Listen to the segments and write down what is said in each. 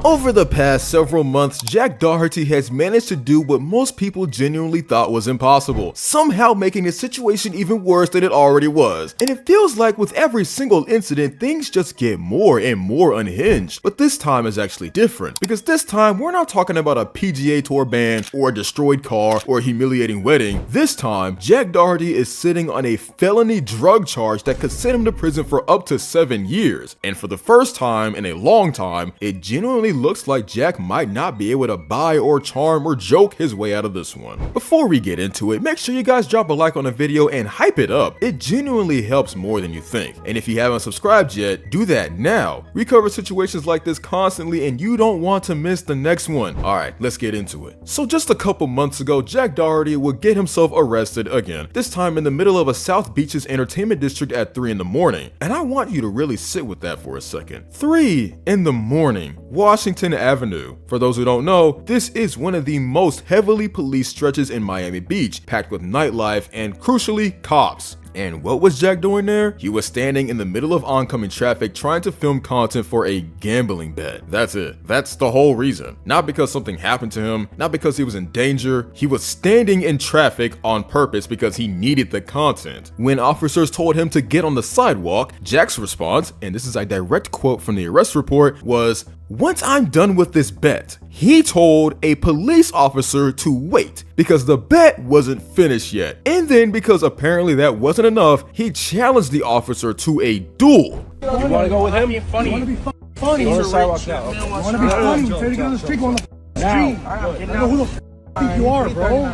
Over the past several months, Jack Doherty has managed to do what most people genuinely thought was impossible, somehow making the situation even worse than it already was. And it feels like with every single incident, things just get more and more unhinged. But this time is actually different, because this time we're not talking about a PGA Tour ban or a destroyed car or a humiliating wedding. This time, Jack Doherty is sitting on a felony drug charge that could send him to prison for up to 7 years. And for the first time in a long time, it genuinely looks like Jack might not be able to buy or charm or joke his way out of this one. Before we get into it, make sure you guys drop a like on the video and hype it up. It genuinely helps more than you think. And if you haven't subscribed yet, do that now. We cover situations like this constantly and you don't want to miss the next one. Alright, let's get into it. So just a couple months ago, Jack Doherty would get himself arrested again, this time in the middle of a South Beaches entertainment district at 3 in the morning. And I want you to really sit with that for a second. 3 in the morning. Washington Avenue. For those who don't know, this is one of the most heavily policed stretches in Miami Beach, packed with nightlife and, crucially, cops. And what was Jack doing there? He was standing in the middle of oncoming traffic trying to film content for a gambling bet. That's it. That's the whole reason. Not because something happened to him, not because he was in danger. He was standing in traffic on purpose because he needed the content. When officers told him to get on the sidewalk, Jack's response, and this is a direct quote from the arrest report, was, "Once I'm done with this bet," he told a police officer to wait because the bet wasn't finished yet. And then, because apparently that wasn't enough, he challenged the officer to a duel. You want to go with him? You want to be funny? Go on the sidewalk now. You want to be funny? You say to get on the street, go on the street. I know who the think you are, bro.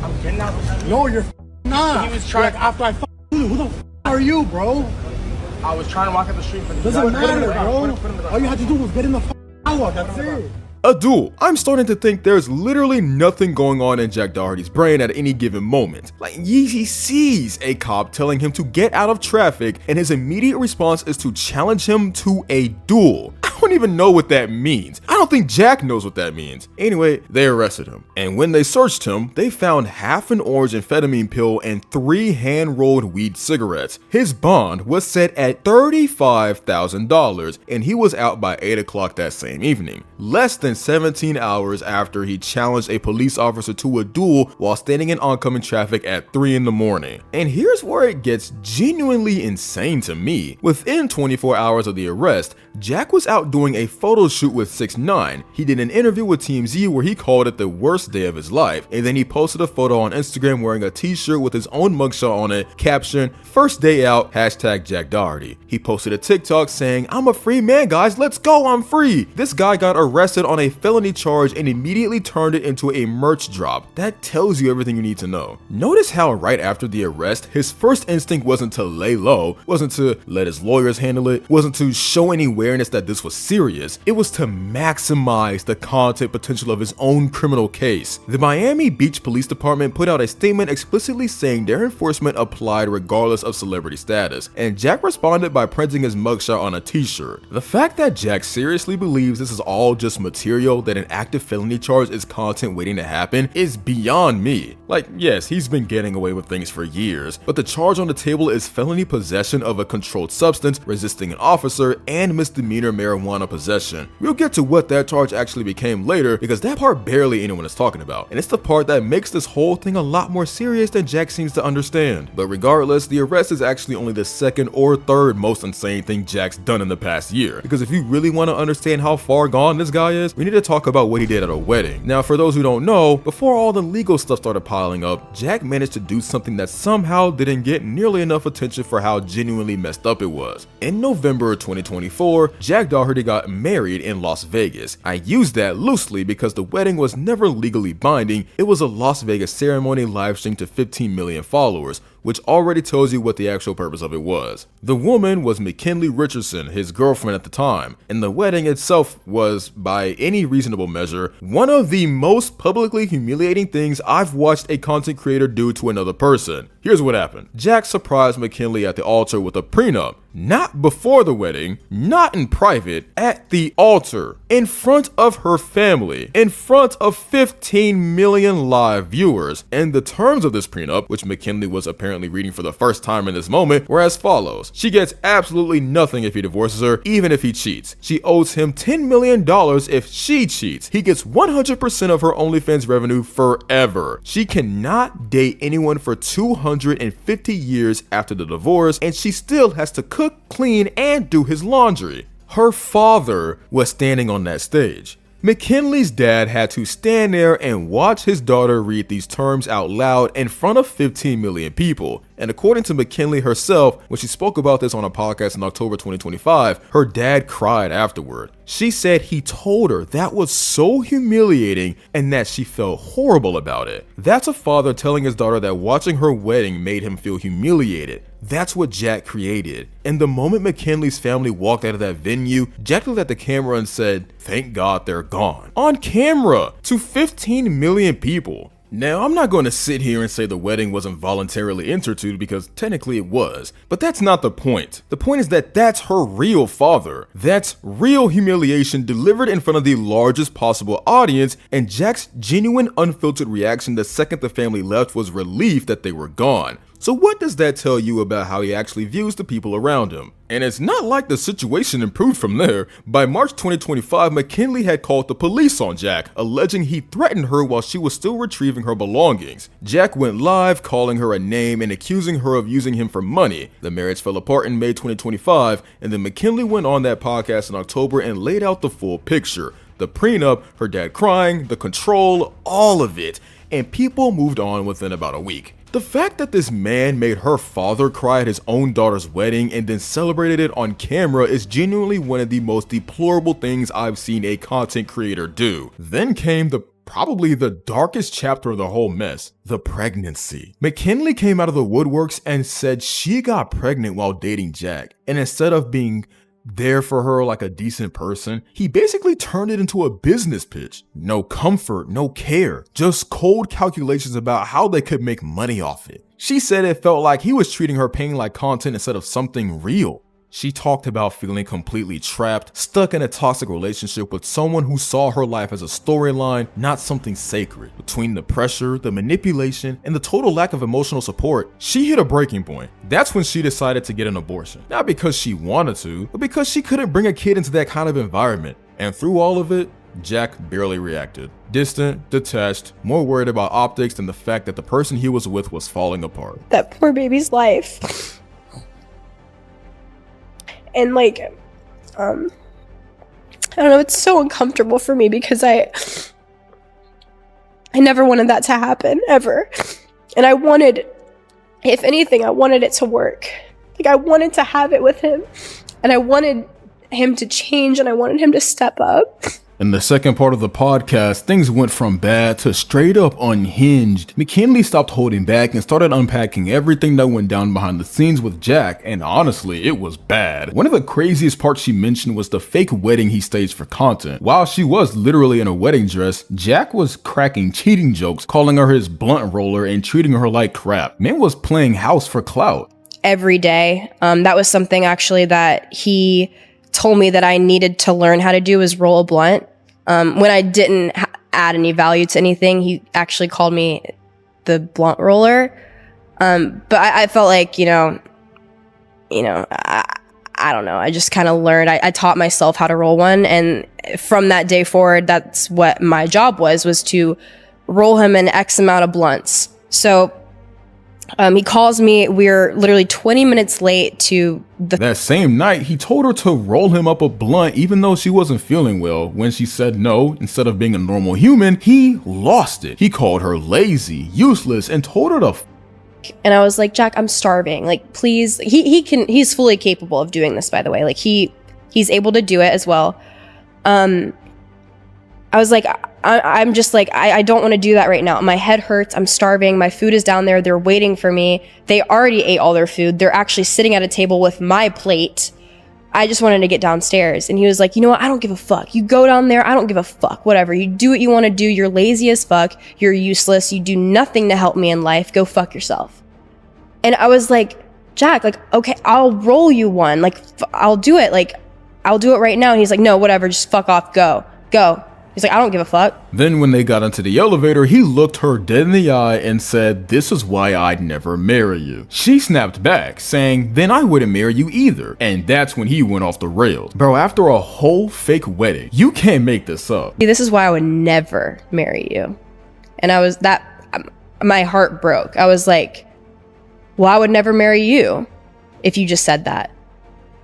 I'm getting out the street. No, you're not. He was trying after I you. Who the are you, bro? I was trying to walk up the street, but doesn't matter, bro. All you had to do was get in the sidewalk. That's it. A duel. I'm starting to think there's literally nothing going on in Jack Doherty's brain at any given moment. Like, he sees a cop telling him to get out of traffic, and his immediate response is to challenge him to a duel. I don't even know what that means. I don't think Jack knows what that means. Anyway, they arrested him. And when they searched him, they found half an orange amphetamine pill and 3 hand-rolled weed cigarettes. His bond was set at $35,000, and he was out by 8 o'clock that same evening. Less than 17 hours after he challenged a police officer to a duel while standing in oncoming traffic at 3 in the morning. And here's where it gets genuinely insane to me. Within 24 hours of the arrest, Jack was out doing a photo shoot with 6ix9ine. He did an interview with TMZ where he called it the worst day of his life, and then he posted a photo on Instagram wearing a t-shirt with his own mugshot on it, caption, "First day out, #Jack Doherty." He posted a TikTok saying, "I'm a free man, guys, let's go, I'm free." This guy got arrested on a felony charge and immediately turned it into a merch drop. That tells you everything you need to know. Notice how right after the arrest, his first instinct wasn't to lay low, wasn't to let his lawyers handle it, wasn't to show any awareness that this was serious. It was to maximize the content potential of his own criminal case. The Miami Beach Police Department put out a statement explicitly saying their enforcement applied regardless of celebrity status, and Jack responded by printing his mugshot on a t-shirt. The fact that Jack seriously believes this is all just material, that an active felony charge is content waiting to happen, is beyond me. Like, yes, he's been getting away with things for years, but the charge on the table is felony possession of a controlled substance, resisting an officer, and misdemeanor marijuana possession. We'll get to what that charge actually became later, because that part barely anyone is talking about, and it's the part that makes this whole thing a lot more serious than Jack seems to understand. But regardless, the arrest is actually only the second or third most insane thing Jack's done in the past year, because if you really want to understand how far gone this guy is, we need to talk about what he did at a wedding. Now, for those who don't know, before all the legal stuff started piling up, Jack managed to do something that somehow didn't get nearly enough attention for how genuinely messed up it was. In November 2024, Jack Doherty got married in Las Vegas. I use that loosely because the wedding was never legally binding. It was a Las Vegas ceremony live streamed to 15 million followers, which already tells you what the actual purpose of it was. The woman was McKinley Richardson, his girlfriend at the time, and the wedding itself was, by any reasonable measure, one of the most publicly humiliating things I've watched a content creator do to another person. Here's what happened. Jack surprised McKinley at the altar with a prenup. Not before the wedding, not in private, at the altar, in front of her family, in front of 15 million live viewers. And the terms of this prenup, which McKinley was apparently reading for the first time in this moment, were as follows. She gets absolutely nothing if he divorces her, even if he cheats. She owes him $10 million if she cheats. He gets 100% of her OnlyFans revenue forever. She cannot date anyone for 250 years after the divorce, and she still has to cook, clean, and do his laundry. Her father was standing on that stage. McKinley's dad had to stand there and watch his daughter read these terms out loud in front of 15 million people. And according to McKinley herself, when she spoke about this on a podcast in October 2025, her dad cried afterward. She said he told her that was so humiliating and that she felt horrible about it. That's a father telling his daughter that watching her wedding made him feel humiliated. That's what Jack created. And the moment McKinley's family walked out of that venue, Jack looked at the camera and said, "Thank God they're gone." On camera to 15 million people. Now, I'm not going to sit here and say the wedding wasn't voluntarily entered to, because technically it was, but that's not the point. The point is that that's her real father. That's real humiliation delivered in front of the largest possible audience, and Jack's genuine unfiltered reaction the second the family left was relief that they were gone. So what does that tell you about how he actually views the people around him? And it's not like the situation improved from there. By March 2025, McKinley had called the police on Jack, alleging he threatened her while she was still retrieving her belongings. Jack went live, calling her a name and accusing her of using him for money. The marriage fell apart in May 2025, and then McKinley went on that podcast in October and laid out the full picture. The prenup, her dad crying, the control, all of it. And people moved on within about a week. The fact that this man made her father cry at his own daughter's wedding and then celebrated it on camera is genuinely one of the most deplorable things I've seen a content creator do. Then came probably the darkest chapter of the whole mess, the pregnancy. McKinley came out of the woodworks and said she got pregnant while dating Jack, and instead of being there for her like a decent person, he basically turned it into a business pitch. No comfort, no care, just cold calculations about how they could make money off it. She said it felt like he was treating her pain like content instead of something real. She talked about feeling completely trapped, stuck in a toxic relationship with someone who saw her life as a storyline, not something sacred. Between the pressure, the manipulation, and the total lack of emotional support, she hit a breaking point. That's when she decided to get an abortion. Not because she wanted to, but because she couldn't bring a kid into that kind of environment. And through all of it, Jack barely reacted. Distant, detached, more worried about optics than the fact that the person he was with was falling apart. That poor baby's life. And like, I don't know, it's so uncomfortable for me because I never wanted that to happen, ever. And I wanted, if anything, I wanted it to work. Like, I wanted to have it with him, and I wanted him to change, and I wanted him to step up. In the second part of the podcast, things went from bad to straight up unhinged. McKinley stopped holding back and started unpacking everything that went down behind the scenes with Jack, and honestly, it was bad. One of the craziest parts she mentioned was the fake wedding he staged for content. While she was literally in a wedding dress, Jack was cracking cheating jokes, calling her his blunt roller and treating her like crap. Man was playing house for clout. Every day, that was something actually that he told me that I needed to learn how to do, is roll a blunt. When I didn't add any value to anything, he actually called me the blunt roller. But I felt like, I don't know. I just kind of learned. I taught myself how to roll one. And from that day forward, that's what my job was to roll him an X amount of blunts. So he calls me. We're literally 20 minutes late to That same night, he told her to roll him up a blunt even though she wasn't feeling well. When she said no, instead of being a normal human, he lost it. He called her lazy, useless, and told her to And I was like, Jack, I'm starving. Like, please. He's fully capable of doing this, by the way. Like, he's able to do it as well. I was like, I'm just like, I don't want to do that right now. My head hurts. I'm starving. My food is down there. They're waiting for me. They already ate all their food. They're actually sitting at a table with my plate. I just wanted to get downstairs. And he was like, you know what? I don't give a fuck. You go down there. I don't give a fuck. Whatever. You do what you want to do. You're lazy as fuck. You're useless. You do nothing to help me in life. Go fuck yourself. And I was like, Jack, like, okay, I'll roll you one. Like, I'll do it. Like, I'll do it right now. And he's like, no, whatever, just fuck off, go. He's like, I don't give a fuck. Then when they got into the elevator, he looked her dead in the eye and said, this is why I'd never marry you. She snapped back, saying, then I wouldn't marry you either. And that's when he went off the rails. Bro, after a whole fake wedding, you can't make this up. This is why I would never marry you. And my heart broke. I was like, well, I would never marry you if you just said that.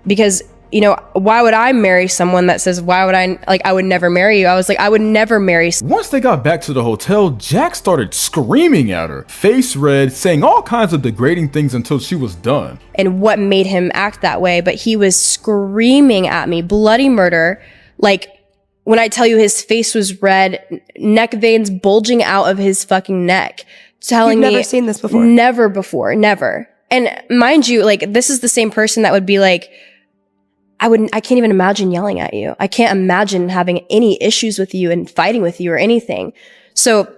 Because, you know, why would I marry someone that says, I would never marry you? I was like, I would never marry. Once they got back to the hotel, Jack started screaming at her, face red, saying all kinds of degrading things until she was done. And what made him act that way? But he was screaming at me, bloody murder. Like, when I tell you his face was red, neck veins bulging out of his fucking neck, telling me. You've never seen this before? Never before, never. And mind you, like, this is the same person that would be like, I can't even imagine yelling at you. I can't imagine having any issues with you and fighting with you or anything. So,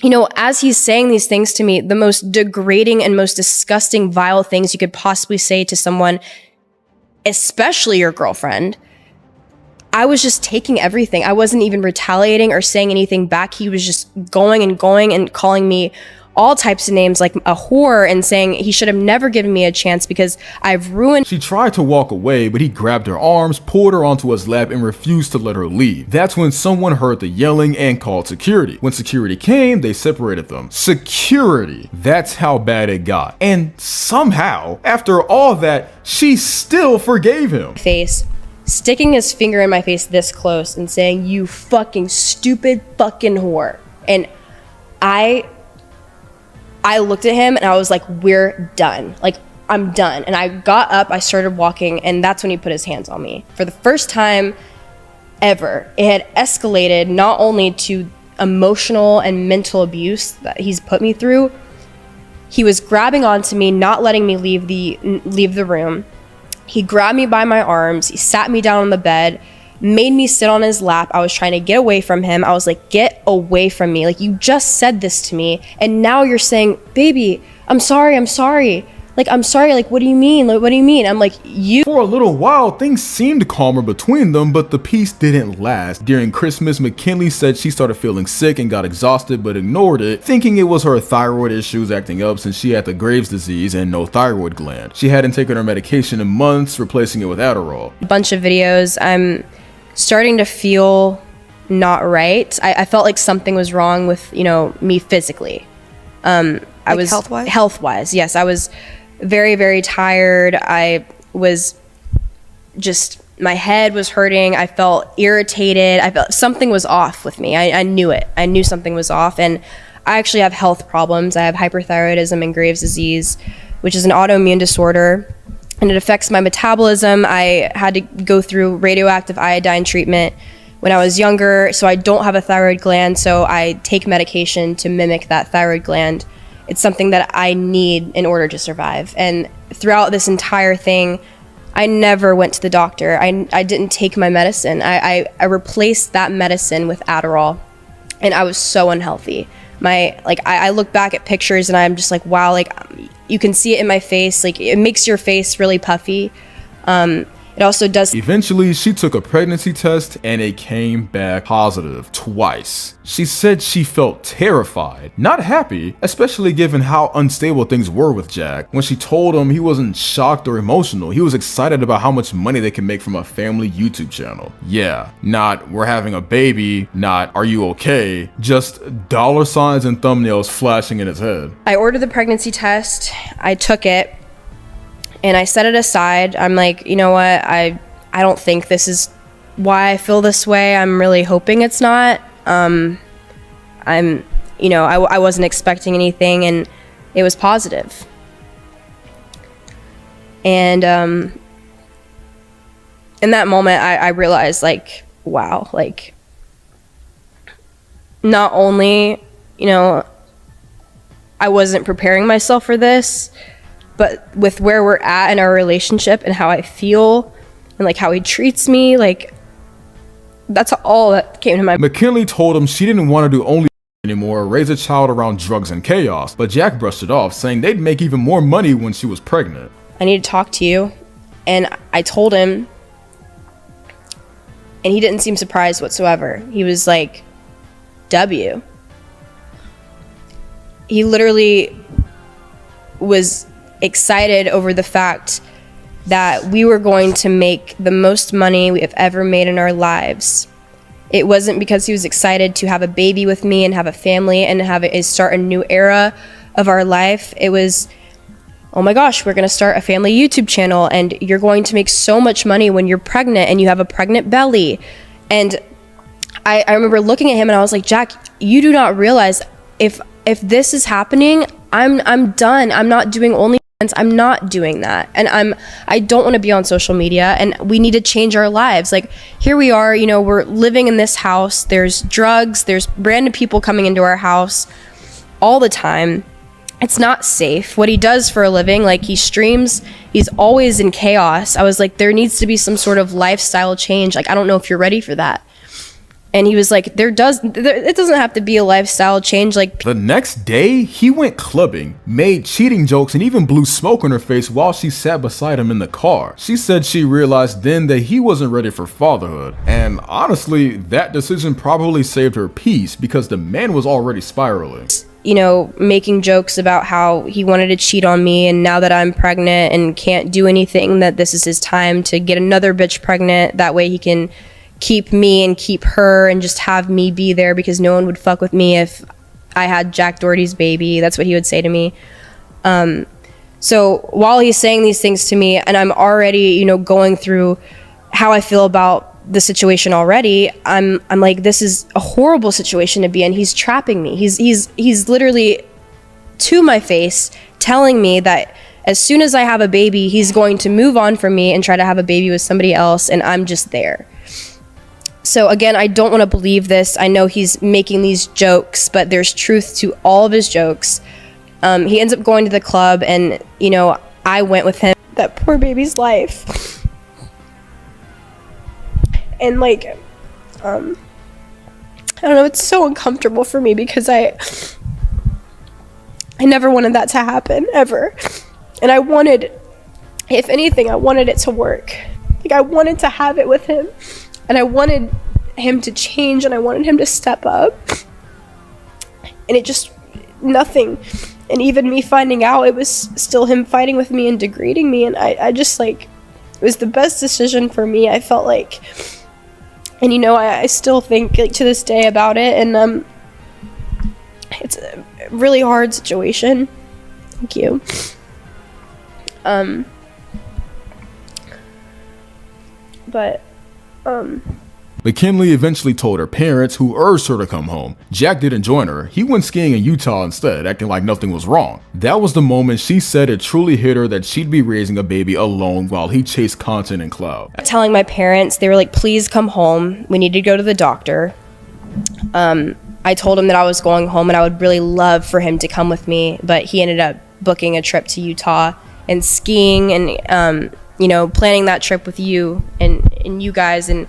you know, as he's saying these things to me, the most degrading and most disgusting, vile things you could possibly say to someone, especially your girlfriend, I was just taking everything. I wasn't even retaliating or saying anything back. He was just going and calling me all types of names, like a whore, and saying he should have never given me a chance because I've ruined. She tried to walk away, but he grabbed her arms, pulled her onto his lap, and refused to let her leave. That's when someone heard the yelling and called security. When security came, they separated them. Security. That's how bad it got. And somehow, after all that, she still forgave him. Face, sticking his finger in my face this close and saying, you fucking stupid fucking whore. And I looked at him and I was like, we're done. Like, I'm done. And I got up, I started walking, and that's when he put his hands on me. For the first time ever, it had escalated not only to emotional and mental abuse that he's put me through, he was grabbing onto me, not letting me leave the room. He grabbed me by my arms, he sat me down on the bed, made me sit on his lap. I was trying to get away from him. I was like, get away from me. Like, you just said this to me, and now you're saying, baby, I'm sorry. Like, I'm sorry, like, what do you mean? Like, what do you mean? I'm like, you. For a little while, things seemed calmer between them, but the peace didn't last. During Christmas, McKinley said she started feeling sick and got exhausted, but ignored it, thinking it was her thyroid issues acting up since she had the Graves' disease and no thyroid gland. She hadn't taken her medication in months, replacing it with Adderall. A bunch of videos, I'm starting to feel not right. I felt like something was wrong with, you know, me physically. I was health-wise, yes. I was very, very tired. I was just, my head was hurting. I felt irritated. I felt something was off with me. I knew it. I knew something was off. And I actually have health problems. I have hyperthyroidism and Graves' disease, which is an autoimmune disorder, and it affects my metabolism. I had to go through radioactive iodine treatment when I was younger, so I don't have a thyroid gland, so I take medication to mimic that thyroid gland. It's something that I need in order to survive. And throughout this entire thing, I never went to the doctor. I didn't take my medicine. I replaced that medicine with Adderall, and I was so unhealthy. I look back at pictures and I'm just like, wow, like, you can see it in my face. Like, it makes your face really puffy. It also does. Eventually, she took a pregnancy test and it came back positive twice. She said she felt terrified, not happy, especially given how unstable things were with Jack. When she told him, he wasn't shocked or emotional. He was excited about how much money they can make from a family YouTube channel. Yeah, not we're having a baby, not are you okay, just dollar signs and thumbnails flashing in his head. I ordered the pregnancy test, I took it, and I set it aside. I'm like, you know what? I don't think this is why I feel this way. I'm really hoping it's not. I wasn't expecting anything, and it was positive. And in that moment, I realized, like, wow, like, not only, you know, I wasn't preparing myself for this, but with where we're at in our relationship and how I feel and like how he treats me, like, that's all that came to my mind. McKinley told him she didn't want to do only anymore, raise a child around drugs and chaos, but Jack brushed it off, saying they'd make even more money when she was pregnant. I need to talk to you. And I told him, and he didn't seem surprised whatsoever. He was like, W. He literally was excited over the fact that we were going to make the most money we have ever made in our lives. It wasn't because he was excited to have a baby with me and have a family and start a new era of our life. It was, oh my gosh, we're going to start a family YouTube channel and you're going to make so much money when you're pregnant and you have a pregnant belly. And I remember looking at him and I was like, Jack, you do not realize if this is happening, I'm done. I'm not doing OnlyFans. I'm not doing that. And I don't want to be on social media, and we need to change our lives. Like, here we are, you know, we're living in this house. There's drugs, there's random people coming into our house all the time. It's not safe. What he does for a living, like he streams, he's always in chaos. I was like, there needs to be some sort of lifestyle change. Like, I don't know if you're ready for that. And he was like, it doesn't have to be a lifestyle change. Like, the next day, he went clubbing, made cheating jokes, and even blew smoke in her face while she sat beside him in the car. She said she realized then that he wasn't ready for fatherhood. And honestly, that decision probably saved her peace because the man was already spiraling. You know, making jokes about how he wanted to cheat on me, and now that I'm pregnant and can't do anything, that this is his time to get another bitch pregnant. That way he can keep me and keep her and just have me be there, because no one would fuck with me if I had Jack Doherty's baby. That's what he would say to me. So while he's saying these things to me and I'm already, you know, going through how I feel about the situation already, I'm like, this is a horrible situation to be in. He's trapping me. He's literally to my face telling me that as soon as I have a baby, he's going to move on from me and try to have a baby with somebody else, and I'm just there. So again, I don't want to believe this. I know he's making these jokes, but there's truth to all of his jokes. He ends up going to the club, and, you know, I went with him. That poor baby's life. And, like, I don't know, it's so uncomfortable for me because I never wanted that to happen, ever. And I wanted, if anything, I wanted it to work. Like, I wanted to have it with him. And I wanted him to change, and I wanted him to step up. And it just, nothing. And even me finding out, it was still him fighting with me and degrading me. And I just, like, it was the best decision for me, I felt like. And, you know, I still think, like, to this day about it. And it's a really hard situation. Thank you. McKinley eventually told her parents, who urged her to come home. Jack didn't join her. He went skiing in Utah instead, acting like nothing was wrong. That was the moment she said it truly hit her that she'd be raising a baby alone while he chased content in cloud. Telling my parents, they were like, please come home. We need to go to the doctor. I told him that I was going home and I would really love for him to come with me, but he ended up booking a trip to Utah and skiing and, you know, planning that trip with you and you guys. And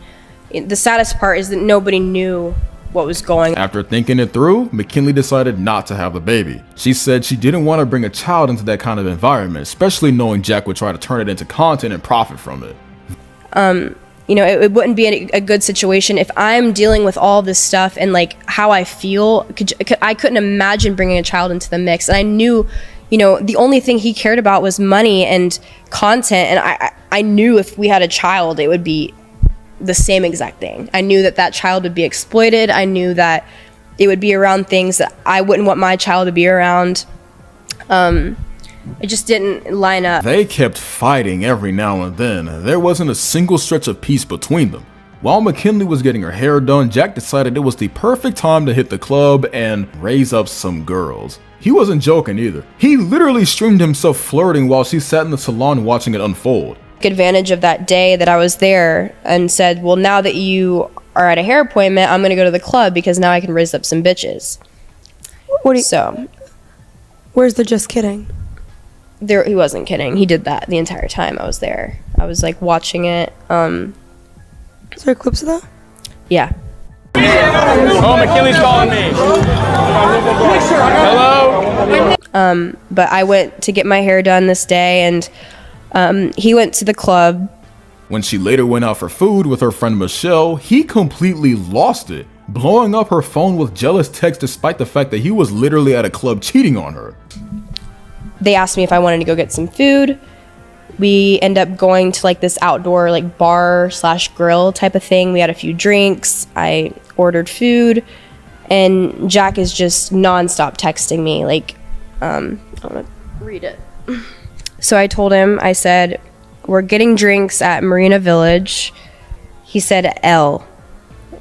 the saddest part is that nobody knew what was going on. After thinking it through, McKinley decided not to have a baby. She said she didn't want to bring a child into that kind of environment, especially knowing Jack would try to turn it into content and profit from it. You know, it wouldn't be a good situation if I'm dealing with all this stuff and, like, how I feel. I couldn't imagine bringing a child into the mix. And I knew, you know, the only thing he cared about was money and content. And I knew if we had a child, it would be the same exact thing. I knew that child would be exploited. I knew that it would be around things that I wouldn't want my child to be around. It just didn't line up. They kept fighting every now and then. There wasn't a single stretch of peace between them. While McKinley was getting her hair done, Jack decided it was the perfect time to hit the club and raise up some girls. He wasn't joking either. He literally streamed himself flirting while she sat in the salon watching it unfold. Took advantage of that day that I was there and said, well, now that you are at a hair appointment, I'm going to go to the club because now I can raise up some bitches. Where's the just kidding? He wasn't kidding. He did that the entire time I was there. I was, like, watching it. Is there clips of that? Yeah. Oh, McKinley's calling me. Hello? But I went to get my hair done this day, and He went to the club. When she later went out for food with her friend Michelle, he completely lost it, blowing up her phone with jealous texts despite the fact that he was literally at a club cheating on her. They asked me if I wanted to go get some food. We end up going to like this outdoor like bar / grill type of thing. We had a few drinks. I ordered food, and Jack is just nonstop texting me. Like, I want to read it. So I told him, I said, we're getting drinks at Marina Village. He said, L.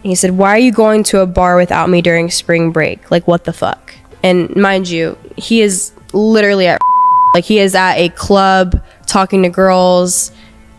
He said, why are you going to a bar without me during spring break? Like, what the fuck? And mind you, he is literally at like he is at a club talking to girls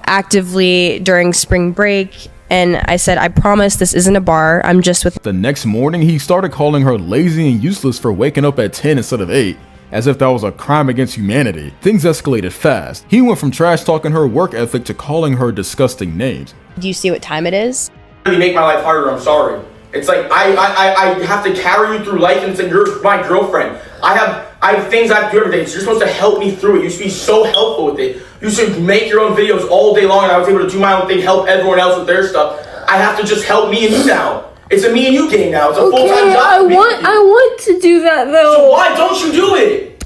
actively during spring break. And I said, I promise this isn't a bar. I'm just with. The next morning, he started calling her lazy and useless for waking up at 10 instead of 8, as if that was a crime against humanity. Things escalated fast. He went from trash talking her work ethic to calling her disgusting names. Do you see what time it is? You make my life harder, I'm sorry. It's like I have to carry you through life, and it's like you're my girlfriend. I have things I have to do every day. So you're supposed to help me through it. You should be so helpful with it. You should make your own videos all day long, and I was able to do my own thing, help everyone else with their stuff. I have to just help me and you now. It's a me and you game now. It's a full-time job. I want to do that though. So why don't you do it?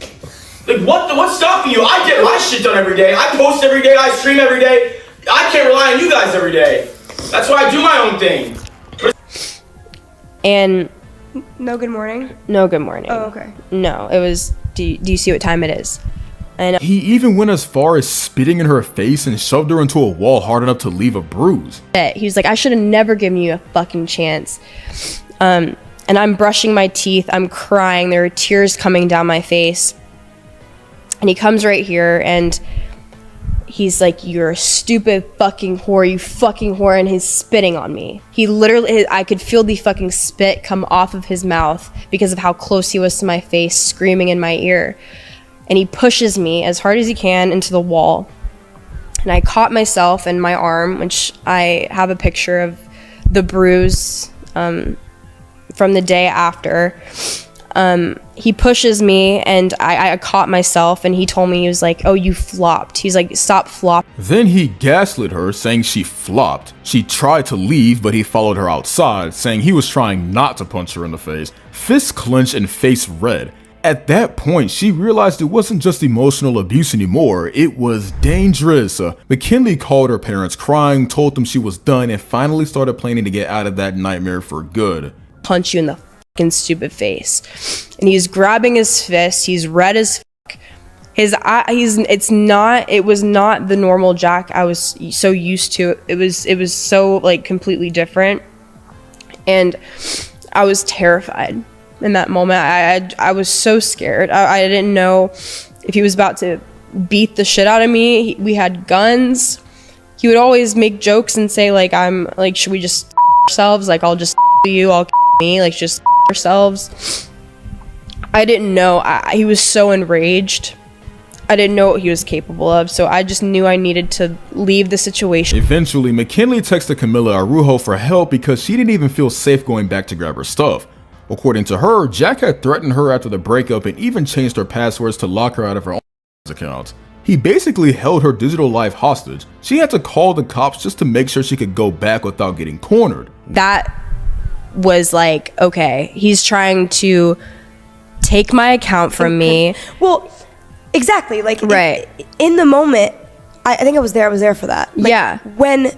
Like what's stopping you? I get my shit done every day. I post every day. I stream every day. I can't rely on you guys every day. That's why I do my own thing. And No good morning. no good morning. Oh, okay. No, it was, do you see what time it is? And He even went as far as spitting in her face and shoved her into a wall hard enough to leave a bruise. he was like, I should have never given you a fucking chance. And I'm brushing my teeth. I'm crying. There are tears coming down my face. And he comes right here and he's like, you're a stupid fucking whore, you fucking whore, and he's spitting on me. He literally, I could feel the fucking spit come off of his mouth because of how close he was to my face, screaming in my ear. And he pushes me as hard as he can into the wall. And I caught myself in my arm, which I have a picture of the bruise from the day after. He pushes me and I caught myself, and he told me, he was like, oh, you flopped. He's like, stop flopping. Then he gaslit her, saying she flopped. She tried to leave, but he followed her outside, saying he was trying not to punch her in the face. Fists clenched and face red. At that point, she realized it wasn't just emotional abuse anymore, it was dangerous. McKinley called her parents crying, told them she was done, and finally started planning to get out of that nightmare for good. Punch you in the fucking stupid face. And he's grabbing his fist, he's red as fuck. His eye, it was not the normal Jack I was so used to. It was so like completely different. And I was terrified. In that moment, I was so scared. I didn't know if he was about to beat the shit out of me. We had guns. He would always make jokes and say like, I'm like, should we just ourselves? Like, I'll just you, I'll me, like just ourselves. I didn't know. He was so enraged. I didn't know what he was capable of, so I just knew I needed to leave the situation. Eventually, McKinley texted Camila Arujo for help because she didn't even feel safe going back to grab her stuff. According to her, Jack had threatened her after the breakup and even changed her passwords to lock her out of her own accounts. He basically held her digital life hostage. She had to call the cops just to make sure she could go back without getting cornered. That was like, okay, he's trying to take my account from me. Well, exactly. Like, right. In the moment, I think I was there for that. Like, yeah. When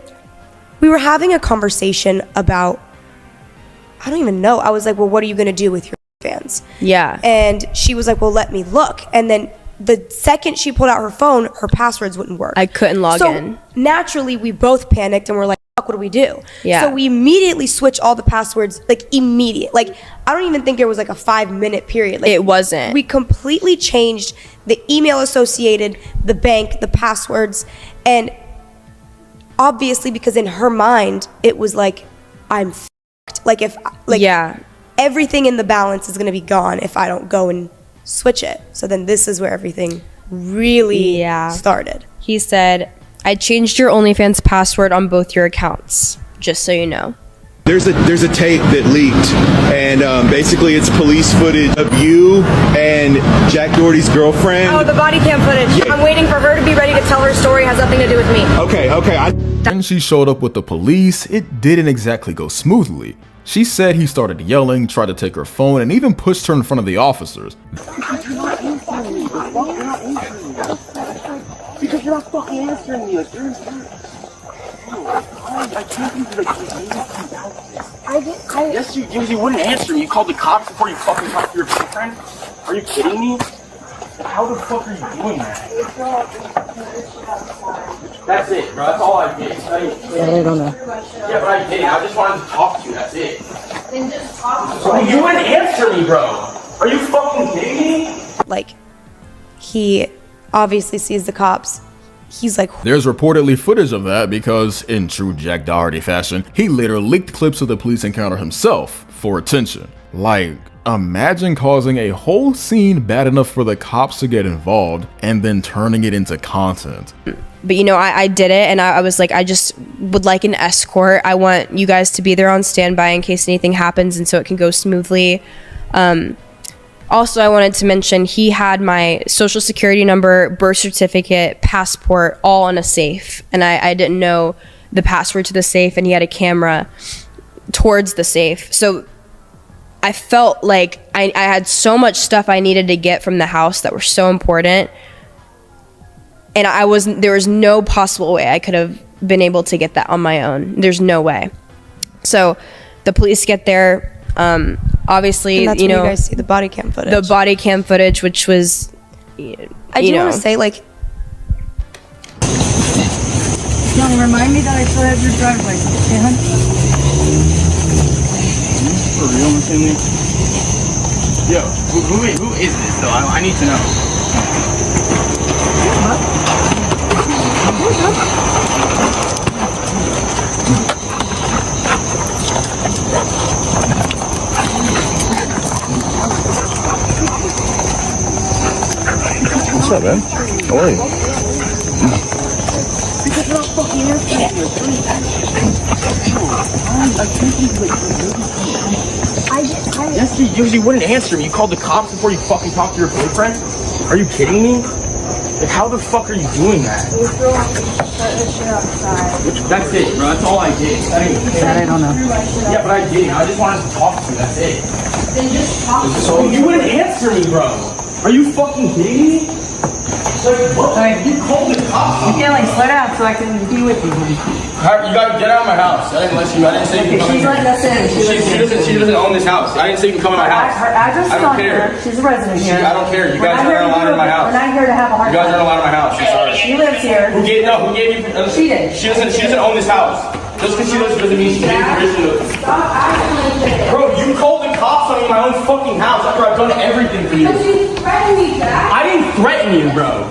we were having a conversation about, I don't even know. I was like, well, what are you going to do with your fans? Yeah. And she was like, well, let me look. And then the second she pulled out her phone, her passwords wouldn't work. I couldn't log in. So naturally, we both panicked and we're like, fuck, what do we do? Yeah. So we immediately switched all the passwords, like immediate. Like, I don't even think there was like a 5-minute period. Like, it wasn't. We completely changed the email associated, the bank, the passwords. And obviously, because in her mind, it was like, I'm like, if like, yeah, everything in the balance is going to be gone if I don't go and switch it. So then this is where everything really started. He said, I changed your OnlyFans password on both your accounts, just so you know. There's a tape that leaked, and basically it's police footage of you and Jack Doherty's girlfriend. Oh, the body cam footage. Yeah. I'm waiting for her to be ready to tell her story. Has nothing to do with me. Okay. When she showed up with the police, it didn't exactly go smoothly. She said he started yelling, tried to take her phone, and even pushed her in front of the officers. Because you're not answering me. Because you're not fucking answering me. Like, you're I can't believe you Yes, you wouldn't answer me. You called the cops before you fucking talked to your boyfriend? Are you kidding me? How the fuck are you doing that? That's it, bro. That's all I did. I don't know. Yeah, but I did. I just wanted to talk to you. That's it. Then just talk to me. You wouldn't answer me, bro. Are you fucking kidding me? Like, he obviously sees the cops. He's like, there's reportedly footage of that because, in true Jack Doherty fashion, he later leaked clips of the police encounter himself for attention. Like, imagine causing a whole scene bad enough for the cops to get involved and then turning it into content. But you know, I did it, and I was like, I just would like an escort. I want you guys to be there on standby in case anything happens, and so it can go smoothly. Also, I wanted to mention he had my social security number, birth certificate, passport, all in a safe. And I didn't know the password to the safe, and he had a camera towards the safe. So I felt like I had so much stuff I needed to get from the house that were so important. And there was no possible way I could have been able to get that on my own. There's no way. So the police get there. Obviously, and that's you when know, you guys see the body cam footage. The body cam footage, which was, I do want to say, like, Young, remind me that I still have your driver's license, okay, hun? For real, McKinley? Yo, who is this though? I need to know. What's up, man? How are you? Because you're not fucking answering me. Yes, you usually wouldn't answer me. You called the cops before you fucking talked to your boyfriend? Are you kidding me? Like, how the fuck are you doing that? That's it, bro. That's all I did. I don't know. Yeah, but I did. I just wanted to talk to you. That's it. Then just talk to me. So you wouldn't answer me, bro. Are you fucking kidding me? Like, what? You called the cops. You can't, like, slow down so I can be with you. You gotta get out of my house. I didn't let you. I didn't say you can come in. She's letting us in. She doesn't own this house. I didn't say you can come in my house. Her address is on here. She's a resident here. I don't care. You guys aren't allowed in my house. We're not here to have a hard time. You guys aren't allowed in my house. I'm sorry. She lives here. Who gave you? She did. She doesn't own this house. Just because she lives doesn't mean she gave permission to. Stop acting like this. Bro, you called the cops on me in my own fucking house after I've done everything for you. Because you threatened me back. I didn't threaten you, bro.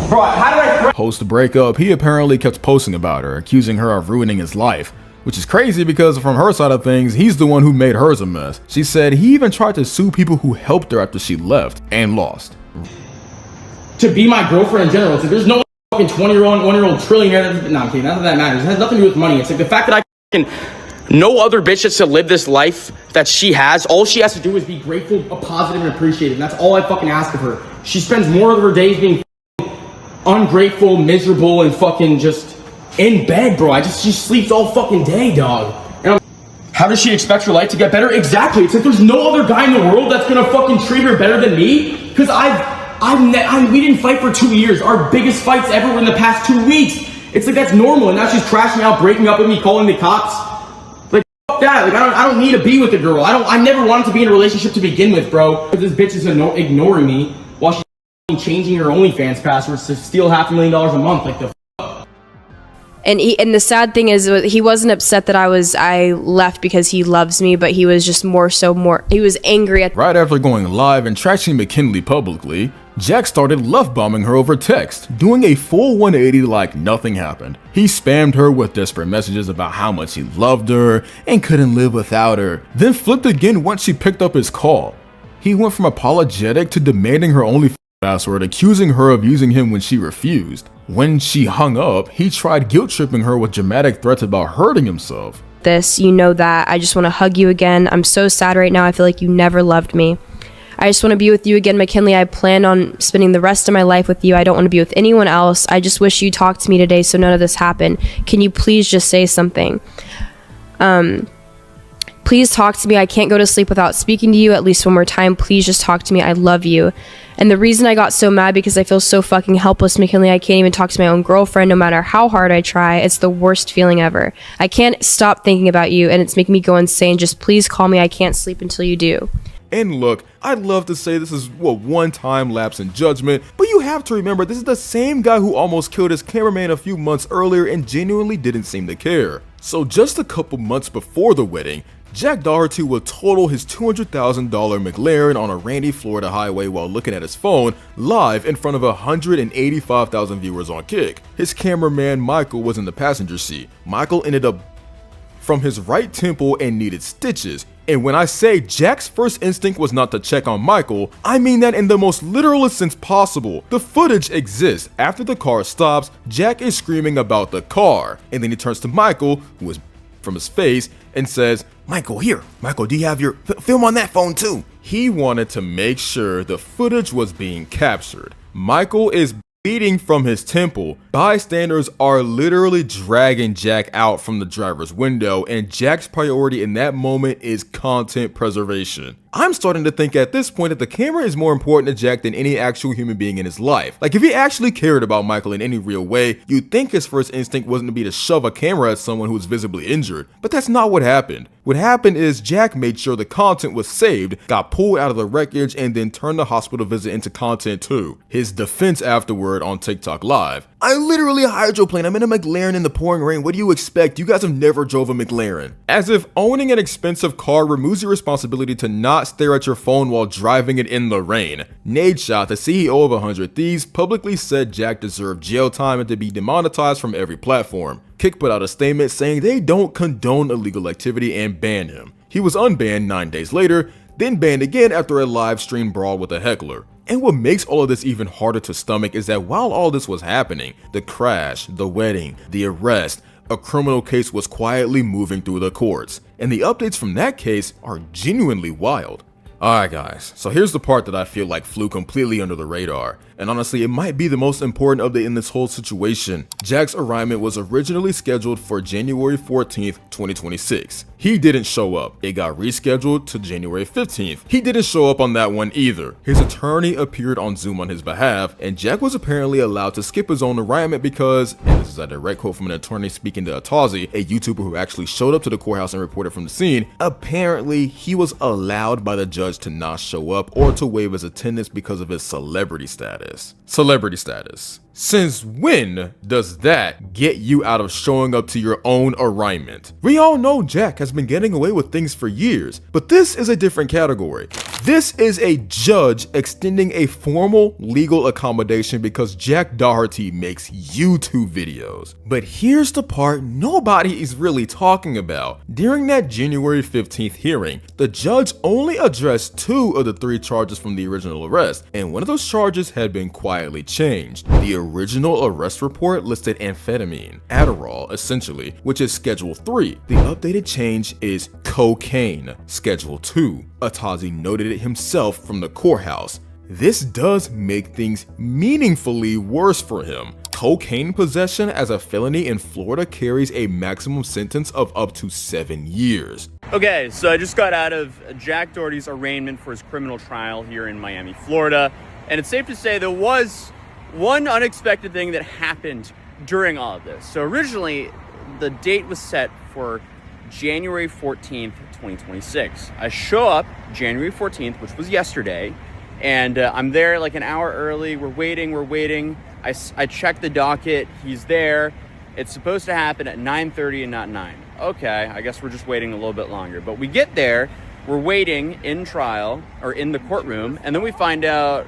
Bro, how did I threaten? Post breakup, he apparently kept posting about her, accusing her of ruining his life. Which is crazy because from her side of things, he's the one who made hers a mess. She said he even tried to sue people who helped her after she left and lost. To be my girlfriend in general, it's like there's no fucking 1-year-old trillionaire. No, I'm kidding. Not that matters. It has nothing to do with money. It's like the fact that no other bitch gets to live this life that she has. All she has to do is be grateful, positive, and appreciative. And that's all I fucking ask of her. She spends more of her days being ungrateful, miserable, and fucking just in bed, bro. She sleeps all fucking day, dog. And how does she expect her life to get better? Exactly. It's like there's no other guy in the world that's gonna fucking treat her better than me. Because we didn't fight for 2 years. Our biggest fights ever were in the past 2 weeks. It's like that's normal, and now she's crashing out, breaking up with me, calling the cops. Like fuck that. Like I don't need to be with a girl. I never wanted to be in a relationship to begin with, bro. This bitch is ignoring me while she's changing her OnlyFans passwords to steal $500,000 a month. Like the fuck. And the sad thing is, he wasn't upset that I left because he loves me, but he was just he was angry at. Right after going live and trashing McKinley publicly, Jack started love bombing her over text, doing a full 180 like nothing happened. He spammed her with desperate messages about how much he loved her and couldn't live without her, then flipped again once she picked up his call. He went from apologetic to demanding her OnlyFans password, accusing her of using him when she refused. When she hung up, he tried guilt-tripping her with dramatic threats about hurting himself. this, you know that. I just want to hug you again. I'm so sad right now. I feel like you never loved me. I just want to be with you again, McKinley. I plan on spending the rest of my life with you. I don't want to be with anyone else. I just wish you talked to me today so none of this happened. Can you please just say something? Please talk to me. I can't go to sleep without speaking to you at least one more time. Please just talk to me. I love you. And the reason I got so mad because I feel so fucking helpless, McKinley. I can't even talk to my own girlfriend no matter how hard I try. It's the worst feeling ever. I can't stop thinking about you and it's making me go insane. Just please call me. I can't sleep until you do. And look, I'd love to say this is a one-time lapse in judgment, but you have to remember this is the same guy who almost killed his cameraman a few months earlier and genuinely didn't seem to care. So just a couple months before the wedding, Jack Doherty would total his $200,000 McLaren on a rainy Florida highway while looking at his phone live in front of 185,000 viewers on Kick. His cameraman Michael was in the passenger seat. Michael ended up from his right temple and needed stitches. And when I say Jack's first instinct was not to check on Michael, I mean that in the most literal sense possible. The footage exists. After the car stops, Jack is screaming about the car, and then he turns to Michael, who is from his face, and says, Michael, here. Michael, do you have your film on that phone too? He wanted to make sure the footage was being captured. Michael is bleeding from his temple. Bystanders are literally dragging Jack out from the driver's window, and Jack's priority in that moment is content preservation. I'm starting to think at this point that the camera is more important to Jack than any actual human being in his life. Like, if he actually cared about Michael in any real way, you'd think his first instinct wasn't to be to shove a camera at someone who was visibly injured. But that's not what happened. What happened is Jack made sure the content was saved, got pulled out of the wreckage, and then turned the hospital visit into content too. His defense afterward on TikTok Live: I literally hydroplaned. I'm in a McLaren in the pouring rain. What do you expect? You guys have never drove a McLaren. As if owning an expensive car removes your responsibility to not stare at your phone while driving it in the rain. Nadeshot, the CEO of 100 Thieves, publicly said Jack deserved jail time and to be demonetized from every platform. Kick put out a statement saying they don't condone illegal activity and banned him. He was unbanned 9 days later, then banned again after a live stream brawl with a heckler. And what makes all of this even harder to stomach is that while all this was happening, the crash, the wedding, the arrest, a criminal case was quietly moving through the courts. And the updates from that case are genuinely wild. Alright guys, so here's the part that I feel like flew completely under the radar. And honestly, it might be the most important update in this whole situation. Jack's arraignment was originally scheduled for January 14th, 2026. He didn't show up. It got rescheduled to January 15th. He didn't show up on that one either. His attorney appeared on Zoom on his behalf, and Jack was apparently allowed to skip his own arraignment because, and this is a direct quote from an attorney speaking to Atazi, a YouTuber who actually showed up to the courthouse and reported from the scene, apparently he was allowed by the judge to not show up or to waive his attendance because of his celebrity status. Celebrity status. Since when does that get you out of showing up to your own arraignment? We all know Jack has been getting away with things for years, but this is a different category. This is a judge extending a formal legal accommodation because Jack Doherty makes YouTube videos. But here's the part nobody is really talking about. During that January 15th hearing, the judge only addressed 2 of the 3 charges from the original arrest, and one of those charges had been quietly changed. The original arrest report listed amphetamine, Adderall essentially, which is Schedule 3. The updated change is cocaine, Schedule 2. Atazi noted it himself from the courthouse. This does make things meaningfully worse for him. Cocaine possession as a felony in Florida carries a maximum sentence of up to 7 years. Okay, so I just got out of Jack Doherty's arraignment for his criminal trial here in Miami, Florida, and it's safe to say there was one unexpected thing that happened during all of this. So originally, the date was set for January 14th, 2026. I show up January 14th, which was yesterday, and I'm there like an hour early. We're waiting. I check the docket. He's there. It's supposed to happen at 9:30 and not 9. Okay, I guess we're just waiting a little bit longer. But we get there, we're waiting in trial, or in the courtroom, and then we find out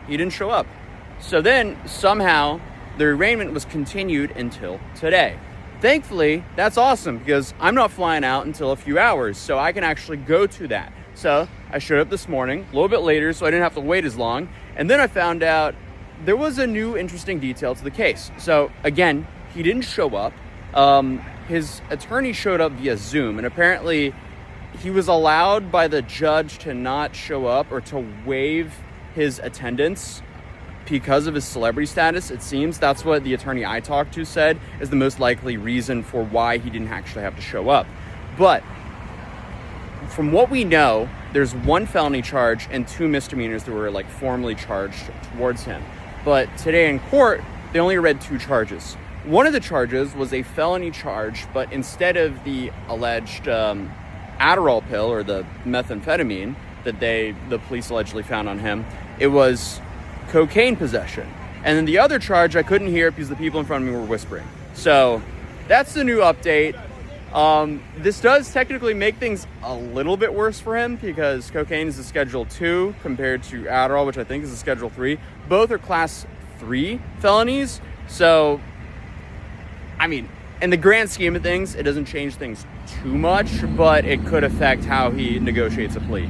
he didn't show up. So then somehow the arraignment was continued until today. Thankfully, that's awesome because I'm not flying out until a few hours, so I can actually go to that. So I showed up this morning, a little bit later, so I didn't have to wait as long. And then I found out there was a new interesting detail to the case. So again, he didn't show up. his attorney showed up via Zoom, and apparently he was allowed by the judge to not show up or to waive his attendance because of his celebrity status. It seems that's what the attorney I talked to said is the most likely reason for why he didn't actually have to show up. But from what we know, there's 1 felony charge and 2 misdemeanors that were like formally charged towards him. But today in court, they only read 2 charges. One of the charges was a felony charge, but instead of the alleged Adderall pill or the methamphetamine that the police allegedly found on him, it was cocaine possession. And then the other charge, I couldn't hear because the people in front of me were whispering. So that's the new update. This does technically make things a little bit worse for him because cocaine is a Schedule 2 compared to Adderall, which I think is a Schedule 3. Both are Class 3 felonies. So, I mean, in the grand scheme of things, it doesn't change things too much, but it could affect how he negotiates a plea.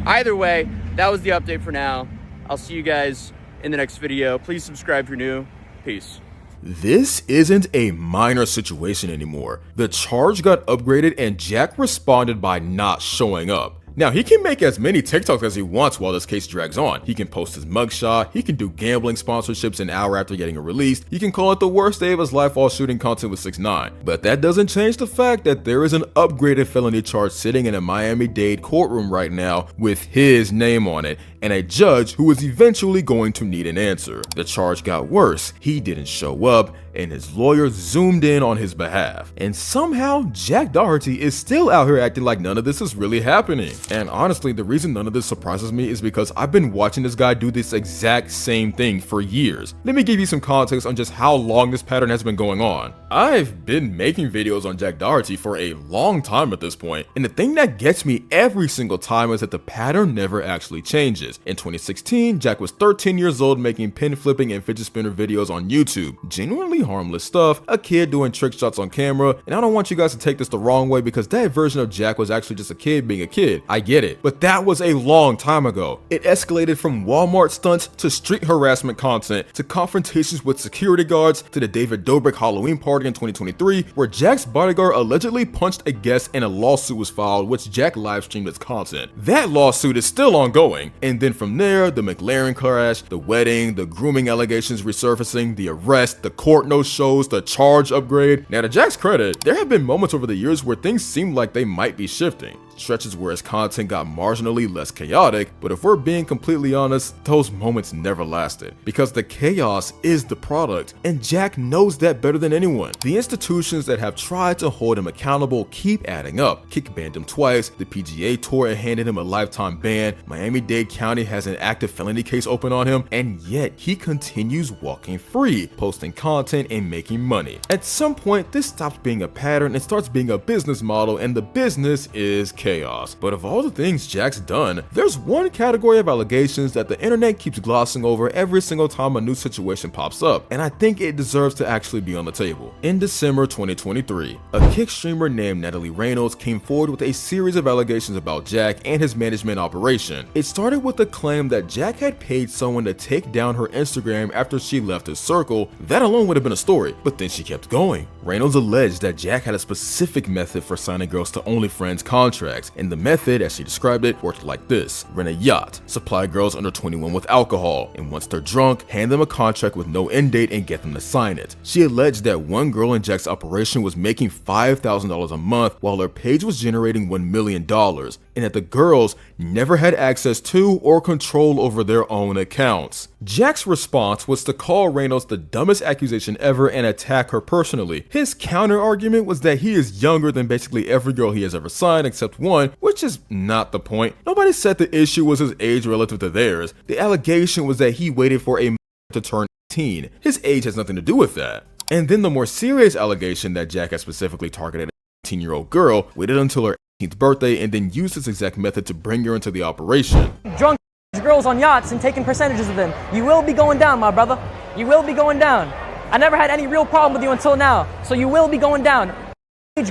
Either way, that was the update for now. I'll see you guys in the next video. Please subscribe if you're new. Peace. This isn't a minor situation anymore. The charge got upgraded and Jack responded by not showing up. Now, he can make as many TikToks as he wants while this case drags on. He can post his mugshot, he can do gambling sponsorships an hour after getting it released, he can call it the worst day of his life while shooting content with 6ix9ine. But that doesn't change the fact that there is an upgraded felony charge sitting in a Miami-Dade courtroom right now with his name on it, and a judge who is eventually going to need an answer. The charge got worse. He didn't show up, and his lawyer zoomed in on his behalf. And somehow, Jack Doherty is still out here acting like none of this is really happening. And honestly, the reason none of this surprises me is because I've been watching this guy do this exact same thing for years. Let me give you some context on just how long this pattern has been going on. I've been making videos on Jack Doherty for a long time at this point, and the thing that gets me every single time is that the pattern never actually changes. In 2016, Jack was 13 years old making pin flipping and fidget spinner videos on YouTube. Genuinely harmless stuff, a kid doing trick shots on camera, and I don't want you guys to take this the wrong way because that version of Jack was actually just a kid being a kid. I get it, but that was a long time ago. It escalated from Walmart stunts to street harassment content to confrontations with security guards to the David Dobrik Halloween party in 2023 where Jack's bodyguard allegedly punched a guest and a lawsuit was filed which Jack live streamed as content. That lawsuit is still ongoing, and then from there, the McLaren crash, the wedding, the grooming allegations resurfacing, the arrest, the court no-shows, the charge upgrade. Now to Jack's credit, there have been moments over the years where things seem like they might be shifting. Stretches where his content got marginally less chaotic, but if we're being completely honest, those moments never lasted. Because the chaos is the product, and Jack knows that better than anyone. The institutions that have tried to hold him accountable keep adding up. Kick banned him twice, the PGA Tour handed him a lifetime ban, Miami-Dade County has an active felony case open on him, and yet he continues walking free, posting content and making money. At some point, this stops being a pattern and starts being a business model, and the business is chaos. But of all the things Jack's done, there's one category of allegations that the internet keeps glossing over every single time a new situation pops up, and I think it deserves to actually be on the table. In December 2023, a Kick streamer named Natalie Reynolds came forward with a series of allegations about Jack and his management operation. It started with the claim that Jack had paid someone to take down her Instagram after she left his circle. That alone would have been a story, but then she kept going. Reynolds alleged that Jack had a specific method for signing girls to OnlyFans contracts, and the method, as she described it, worked like this: rent a yacht, supply girls under 21 with alcohol, and once they're drunk, hand them a contract with no end date and get them to sign it. She alleged that one girl in Jack's operation was making $5,000 a month while her page was generating $1 million, and that the girls never had access to or control over their own accounts. Jack's response was to call Reynolds the dumbest accusation ever and attack her personally. His counter argument was that he is younger than basically every girl he has ever signed except one, which is not the point. Nobody said the issue was his age relative to theirs. The allegation was that he waited for a to turn 18. His age has nothing to do with that. And then the more serious allegation that Jack had specifically targeted a 18-year-old girl, waited until her 18th birthday and then used this exact method to bring her into the operation. Drunk girls on yachts and taking percentages of them. You will be going down, my brother. You will be going down. I never had any real problem with you until now, so you will be going down.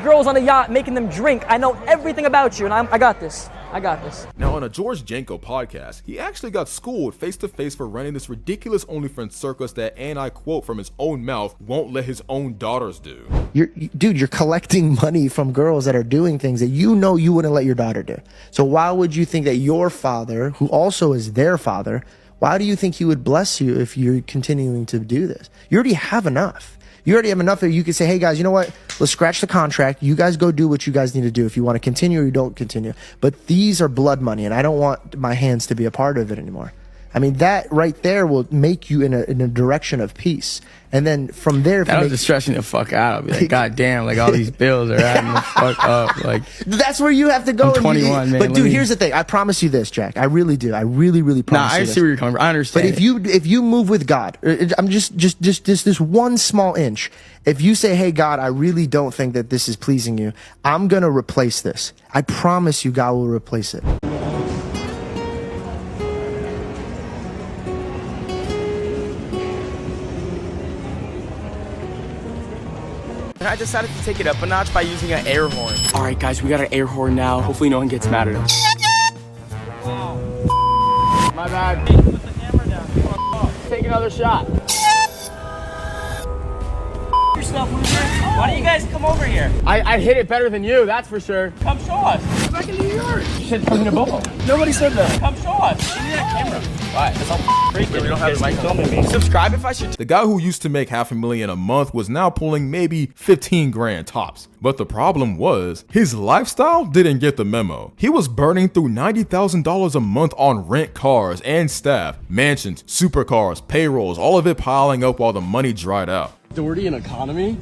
Girls on a yacht making them drink. I know everything about you, and I got this. I got this. Now, on a George Janko podcast, he actually got schooled face-to-face for running this ridiculous OnlyFans circus that, and I quote from his own mouth, won't let his own daughters do. You're collecting money from girls that are doing things that you know you wouldn't let your daughter do. So why would you think that your father, who also is their father, why do you think he would bless you if you're continuing to do this? You already have enough. You already have enough that you can say, hey guys, you know what? Let's scratch the contract. You guys go do what you guys need to do. If you want to continue or you don't continue. But these are blood money and I don't want my hands to be a part of it anymore. I mean, that right there will make you in a direction of peace. And then from there, that was just stressing the fuck out. I'll be like, God damn, like all these bills are adding the fuck up. Like, that's where you have to go. I'm 21, man. But dude, here's the thing. I promise you this, Jack. I really do. I really promise you this. I see where you're coming from. I understand. But if you move with God, I'm just this one small inch. If you say, hey, God, I really don't think that this is pleasing you, I'm going to replace this. I promise you God will replace it. I decided to take it up a notch by using an air horn. All right, guys, we got an air horn now. Hopefully no one gets mad at us. My bad. Hey, put the camera down. Take another shot. Yourself, loser. Why don't you guys come over here? I hit it better than you, that's for sure. Come show us. Go back into your yard. You said come in a bowl. Nobody said that. Come show us. Give me that camera. Alright, that's all freaking. We don't have the mic filming me. Subscribe if I should. The guy who used to make $500,000 a month was now pulling maybe 15 grand tops. But the problem was, his lifestyle didn't get the memo. He was burning through $90,000 a month on rent, cars, and staff, mansions, supercars, payrolls, all of it piling up while the money dried out. Doherty and economy?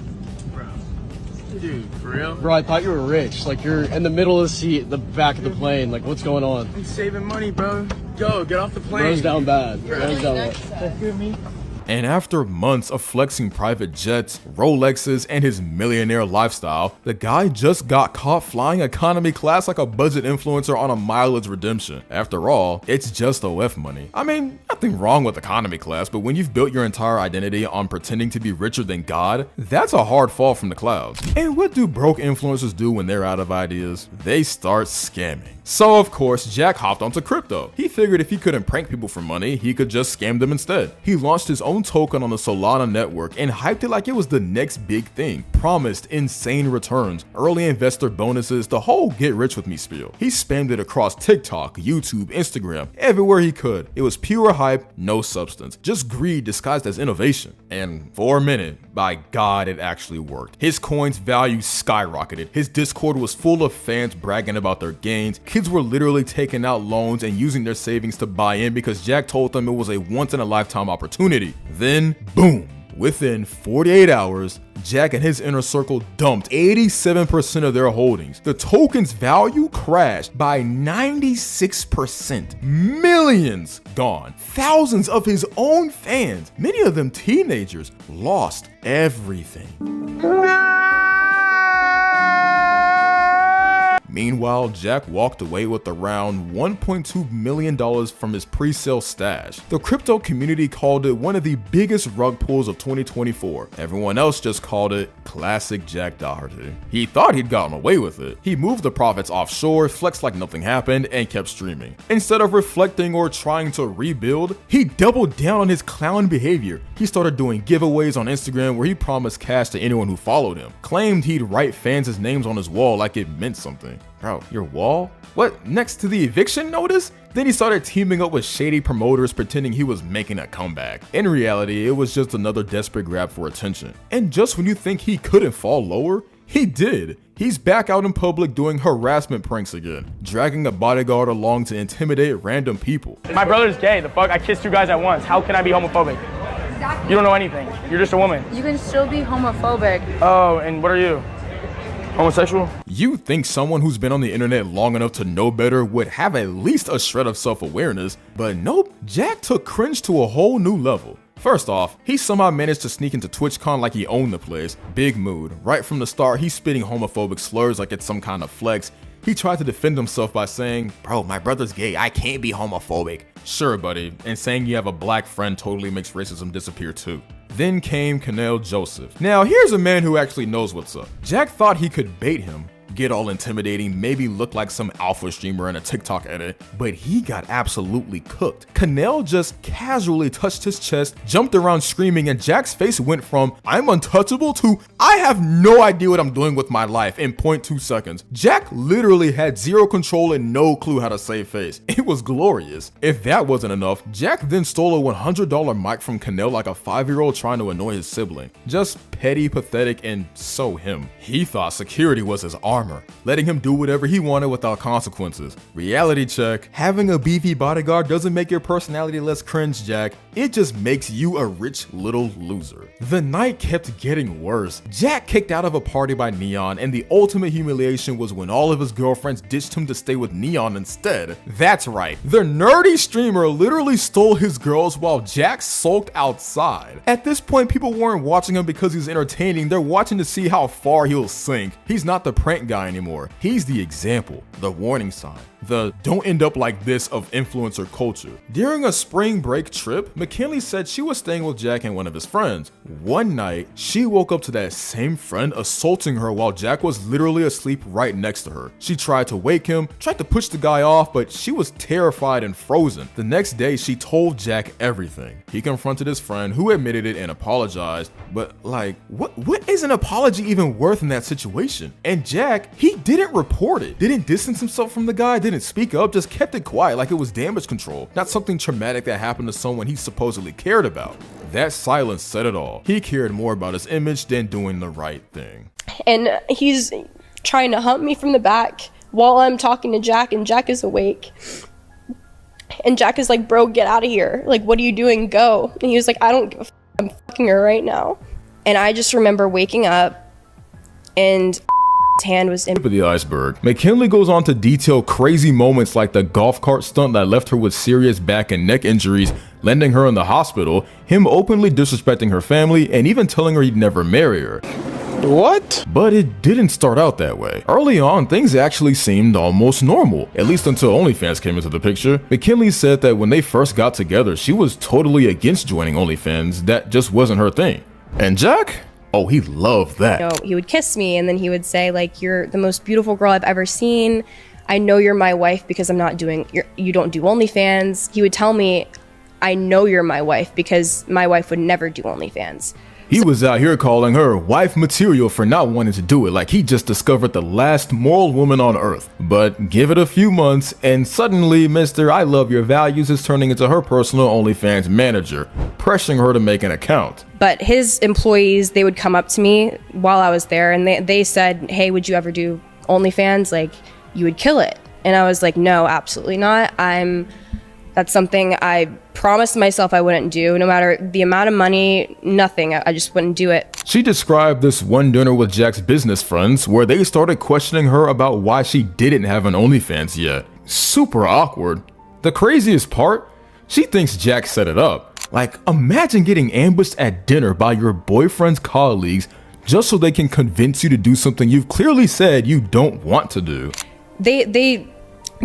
Dude, for real? Bro, I thought you were rich. Like, you're in the middle of the seat, the back of the plane. Like, what's going on? I'm saving money, bro. Go, get off the plane. Bro's down bad. Bro's down bad. And after months of flexing private jets, Rolexes, and his millionaire lifestyle, the guy just got caught flying economy class like a budget influencer on a mileage redemption. After all, it's just OF money. I mean, nothing wrong with economy class, but when you've built your entire identity on pretending to be richer than God, that's a hard fall from the clouds. And what do broke influencers do when they're out of ideas? They start scamming. So of course, Jack hopped onto crypto. He figured if he couldn't prank people for money, he could just scam them instead. He launched his own token on the Solana network and hyped it like it was the next big thing. Promised insane returns, early investor bonuses, the whole get rich with me spiel. He spammed it across TikTok, YouTube, Instagram, everywhere he could. It was pure hype, no substance, just greed disguised as innovation. And for a minute, by God, it actually worked. His coin's value skyrocketed. His Discord was full of fans bragging about their gains. Kids were literally taking out loans and using their savings to buy in because Jack told them it was a once-in-a-lifetime opportunity. Then, boom. Within 48 hours, Jack and his inner circle dumped 87% of their holdings. The token's value crashed by 96%. Millions gone. Thousands of his own fans, many of them teenagers, lost everything. Meanwhile, Jack walked away with around $1.2 million from his pre-sale stash. The crypto community called it one of the biggest rug pulls of 2024. Everyone else just called it classic Jack Doherty. He thought he'd gotten away with it. He moved the profits offshore, flexed like nothing happened, and kept streaming. Instead of reflecting or trying to rebuild, he doubled down on his clown behavior. He started doing giveaways on Instagram where he promised cash to anyone who followed him. Claimed he'd write fans' names on his wall like it meant something. Bro, your wall? What, next to the eviction notice? Then he started teaming up with shady promoters pretending he was making a comeback. In reality, it was just another desperate grab for attention. And just when you think he couldn't fall lower, he did. He's back out in public doing harassment pranks again, dragging a bodyguard along to intimidate random people. My brother's gay. The fuck? I kissed two guys at once. How can I be homophobic? You don't know anything. You're just a woman. You can still be homophobic. Oh, and what are you? Homosexual? You think someone who's been on the internet long enough to know better would have at least a shred of self-awareness, but nope, Jack took cringe to a whole new level. First off, he somehow managed to sneak into TwitchCon like he owned the place. Big mood. Right from the start, he's spitting homophobic slurs like it's some kind of flex. He tried to defend himself by saying, bro, my brother's gay, I can't be homophobic. Sure, buddy, and saying you have a black friend totally makes racism disappear too. Then came Canel Joseph. Now, here's a man who actually knows what's up. Jack thought he could bait him, get all intimidating, maybe look like some alpha streamer in a TikTok edit, but he got absolutely cooked. Cannell just casually touched his chest, jumped around screaming, and Jack's face went from "I'm untouchable" to "I have no idea what I'm doing with my life" in 0.2 seconds. Jack literally had zero control and no clue how to save face. It was glorious. If that wasn't enough, Jack then stole a $100 mic from Cannell like a 5-year-old trying to annoy his sibling. Just petty, pathetic, and so him. He thought security was his armor, letting him do whatever he wanted without consequences. Reality check: having a beefy bodyguard doesn't make your personality less cringe, Jack. It just makes you a rich little loser. The night kept getting worse. Jack kicked out of a party by Neon, and the ultimate humiliation was when all of his girlfriends ditched him to stay with Neon instead. That's right, the nerdy streamer literally stole his girls while Jack sulked outside. At this point, people weren't watching him because he's entertaining, they're watching to see how far he'll sink. He's not the prank guy anymore. He's the example, the warning sign, the "don't end up like this" of influencer culture. During a spring break trip, McKinley said she was staying with Jack and one of his friends. One night, she woke up to that same friend assaulting her while Jack was literally asleep right next to her. She tried to wake him, tried to push the guy off, but she was terrified and frozen. The next day, she told Jack everything. He confronted his friend, who admitted it and apologized, but like, what is an apology even worth in that situation? And Jack, he didn't report it, didn't distance himself from the guy, didn't speak up, just kept it quiet like it was damage control, not something traumatic that happened to someone he supposedly cared about. That silence said it all. He cared more about his image than doing the right thing. And he's trying to hunt me from the back while I'm talking to Jack, and Jack is awake. And Jack is like, "Bro, get out of here. Like, what are you doing? Go." And he was like, "I don't give a f, I'm fucking her right now." And I just remember waking up and hand was in tip of the iceberg. McKinley goes on to detail crazy moments like the golf cart stunt that left her with serious back and neck injuries, landing her in the hospital, him openly disrespecting her family, and even telling her he'd never marry her. What? But it didn't start out that way. Early on, things actually seemed almost normal, at least until OnlyFans came into the picture. McKinley said that when they first got together, she was totally against joining OnlyFans. That just wasn't her thing. And Jack? Oh, he loved that. You know, he would kiss me and then he would say, like, "You're the most beautiful girl I've ever seen. I know you're my wife because I'm not doing, you don't do OnlyFans." He would tell me, "I know you're my wife because my wife would never do OnlyFans." He was out here calling her wife material for not wanting to do it, like he just discovered the last moral woman on earth. But give it a few months and suddenly Mr. I love your values is turning into her personal OnlyFans manager, pressuring her to make an account. But his employees, they would come up to me while I was there and they said, "Hey, would you ever do OnlyFans? Like, you would kill it." And I was like, "No, absolutely not. That's something I promised myself I wouldn't do, no matter the amount of money, nothing. I just wouldn't do it." She described this one dinner with Jack's business friends where they started questioning her about why she didn't have an OnlyFans yet. Super awkward. The craziest part, she thinks Jack set it up. Like, imagine getting ambushed at dinner by your boyfriend's colleagues just so they can convince you to do something you've clearly said you don't want to do. They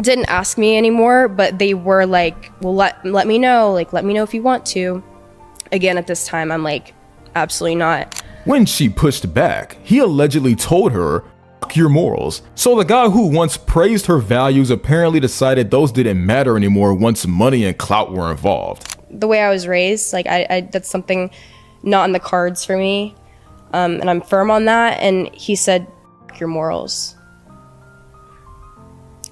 didn't ask me anymore, but they were like, "Well, let me know, like, let me know if you want to." Again, at this time, I'm like, absolutely not. When she pushed back, he allegedly told her, "Fuck your morals." So the guy who once praised her values apparently decided those didn't matter anymore once money and clout were involved. The way I was raised, like, I that's something not in the cards for me, and I'm firm on that. And he said, "Fuck your morals."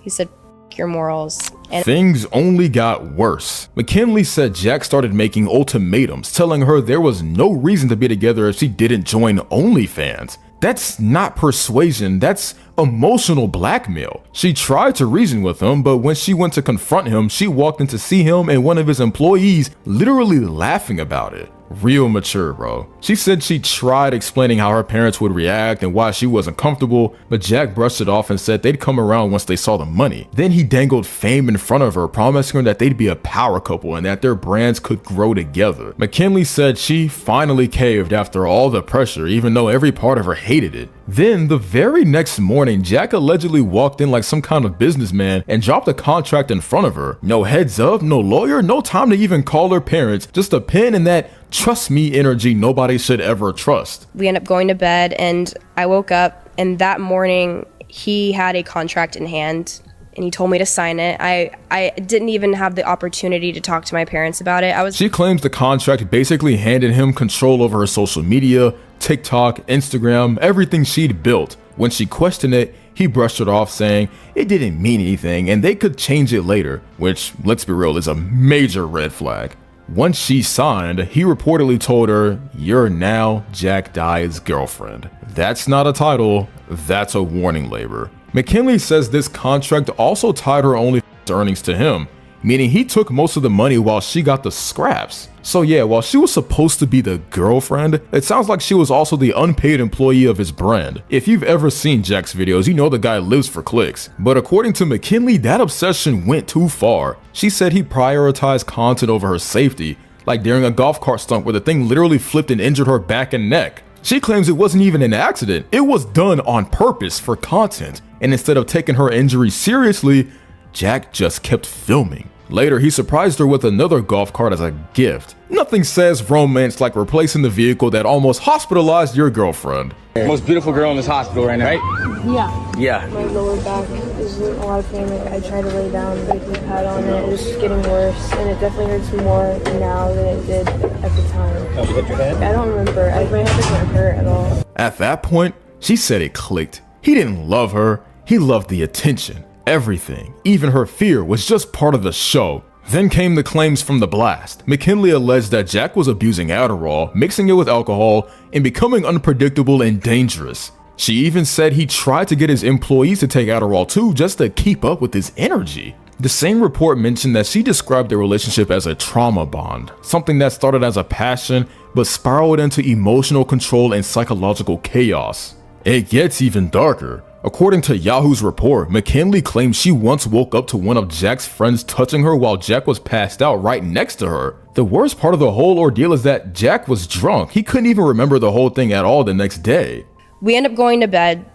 He said, "Fuck your morals." And things only got worse. McKinley said Jack started making ultimatums, telling her there was no reason to be together if she didn't join OnlyFans. That's not persuasion, that's emotional blackmail. She tried to reason with him, but when she went to confront him, she walked in to see him and one of his employees literally laughing about it. Real mature, bro. She said she tried explaining how her parents would react and why she wasn't comfortable, but Jack brushed it off and said they'd come around once they saw the money. Then he dangled fame in front of her, promising her that they'd be a power couple and that their brands could grow together. McKinley said she finally caved after all the pressure, even though every part of her hated it. Then, the very next morning, Jack allegedly walked in like some kind of businessman and dropped a contract in front of her. No heads up, no lawyer, no time to even call her parents, just a pen and that trust me energy nobody should ever trust. we ended up going to bed, and I woke up, and that morning he had a contract in hand and he told me to sign it. I didn't even have the opportunity to talk to my parents about it. She claims the contract basically handed him control over her social media, TikTok, Instagram, everything she'd built. When she questioned it, he brushed it off, saying it didn't mean anything and they could change it later, which, let's be real, is a major red flag. Once she signed, he reportedly told her, "You're now Jack Dye's girlfriend." That's not a title, that's a warning label. McKinley says this contract also tied her OnlyFans earnings to him, meaning he took most of the money while she got the scraps. So yeah, while she was supposed to be the girlfriend, it sounds like she was also the unpaid employee of his brand. If you've ever seen Jack's videos, you know the guy lives for clicks. But according to McKinley, that obsession went too far. She said he prioritized content over her safety, like during a golf cart stunt where the thing literally flipped and injured her back and neck. She claims it wasn't even an accident, it was done on purpose for content, and instead of taking her injury seriously, Jack just kept filming. Later, he surprised her with another golf cart as a gift. Nothing says romance like replacing the vehicle that almost hospitalized your girlfriend. Most beautiful girl in this hospital right now, right? Yeah. Yeah. My lower back is in a lot of pain. Like, I tried to lay down, but the pad on it, it's just getting worse, and it definitely hurts more now than it did at the time. Have you hit your head? I don't remember. My head doesn't hurt at all. At that point, she said it clicked. He didn't love her, he loved the attention. Everything, even her fear, was just part of the show. Then came the claims from the blast. McKinley alleged that Jack was abusing Adderall, mixing it with alcohol, and becoming unpredictable and dangerous. She even said he tried to get his employees to take Adderall too, just to keep up with his energy. The same report mentioned that she described their relationship as a trauma bond, something that started as a passion but spiraled into emotional control and psychological chaos. It gets even darker. According to Yahoo's report, McKinley claims she once woke up to one of Jack's friends touching her while Jack was passed out right next to her. The worst part of the whole ordeal is that Jack was drunk. He couldn't even remember the whole thing at all the next day. We end up going to bed,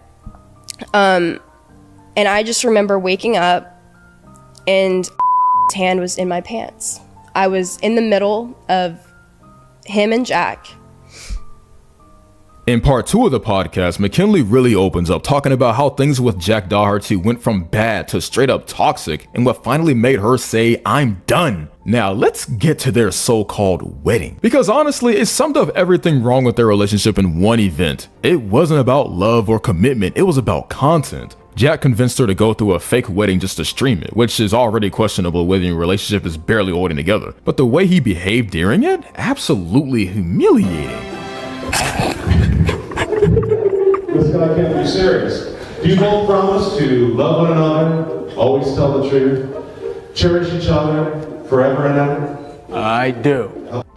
and I just remember waking up and his hand was in my pants. I was in the middle of him and Jack. In part 2 of the podcast, McKinley really opens up, talking about how things with Jack Doherty went from bad to straight up toxic, and what finally made her say, "I'm done." Now let's get to their so-called wedding, because honestly, it summed up everything wrong with their relationship in one event. It wasn't about love or commitment, it was about content. Jack convinced her to go through a fake wedding just to stream it, which is already questionable whether your relationship is barely holding together. But the way he behaved during it, absolutely humiliating. This guy can't be serious. Do you both promise to love one another, always tell the truth, cherish each other forever and ever? I do.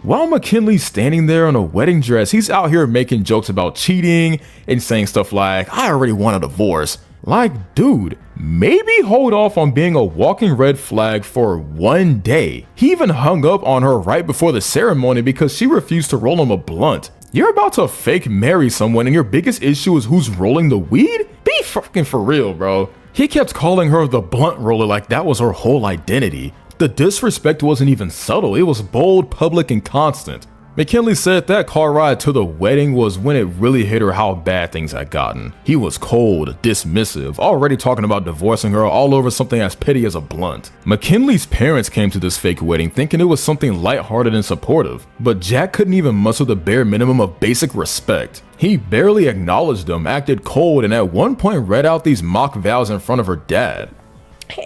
While McKinley's standing there in a wedding dress, he's out here making jokes about cheating and saying stuff like, "I already want a divorce." Like, dude, maybe hold off on being a walking red flag for one day. He even hung up on her right before the ceremony because she refused to roll him a blunt. You're about to fake marry someone and your biggest issue is who's rolling the weed? Be fucking for real, bro. He kept calling her the blunt roller like that was her whole identity. The disrespect wasn't even subtle, it was bold, public, and constant. McKinley said that car ride to the wedding was when it really hit her how bad things had gotten. He was cold, dismissive, already talking about divorcing her all over something as petty as a blunt. McKinley's parents came to this fake wedding thinking it was something lighthearted and supportive, but Jack couldn't even muster the bare minimum of basic respect. He barely acknowledged them, acted cold, and at one point read out these mock vows in front of her dad.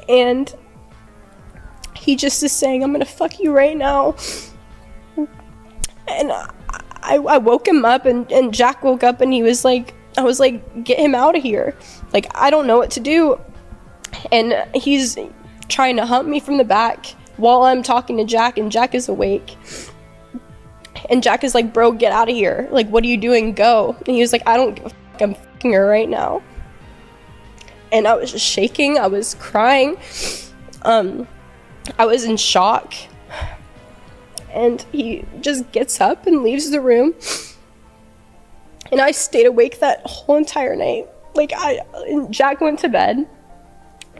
And he just is saying, "I'm gonna fuck you right now." And I woke him up and Jack woke up and he was like, I was like, "Get him out of here. Like, I don't know what to do." And he's trying to hunt me from the back while I'm talking to Jack, and Jack is awake. And Jack is like, "Bro, get out of here. Like, what are you doing? Go." And he was like, "I don't give a fuck. I'm fucking her right now." And I was just shaking. I was crying. I was in shock. And he just gets up and leaves the room. And I stayed awake that whole entire night. Like, Jack went to bed.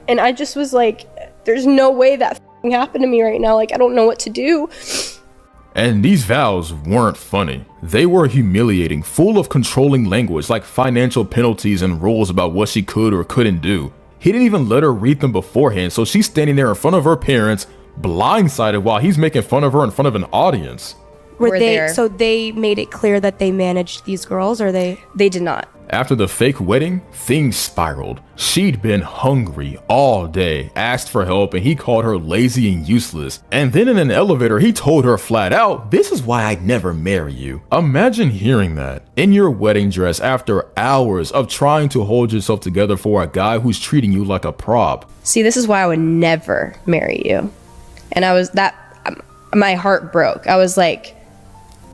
And I just was like, there's no way that happened to me right now. Like, I don't know what to do. And these vows weren't funny. They were humiliating, full of controlling language like financial penalties and rules about what she could or couldn't do. He didn't even let her read them beforehand, so she's standing there in front of her parents, blindsided while he's making fun of her in front of an audience. So they made it clear that they managed these girls, or they did not. After the fake wedding, things spiraled. She'd been hungry all day, asked for help, and he called her lazy and useless. And then in an elevator, he told her flat out, "This is why I'd never marry you." Imagine hearing that in your wedding dress after hours of trying to hold yourself together for a guy who's treating you like a prop. See, this is why I would never marry you. And my heart broke. I was like...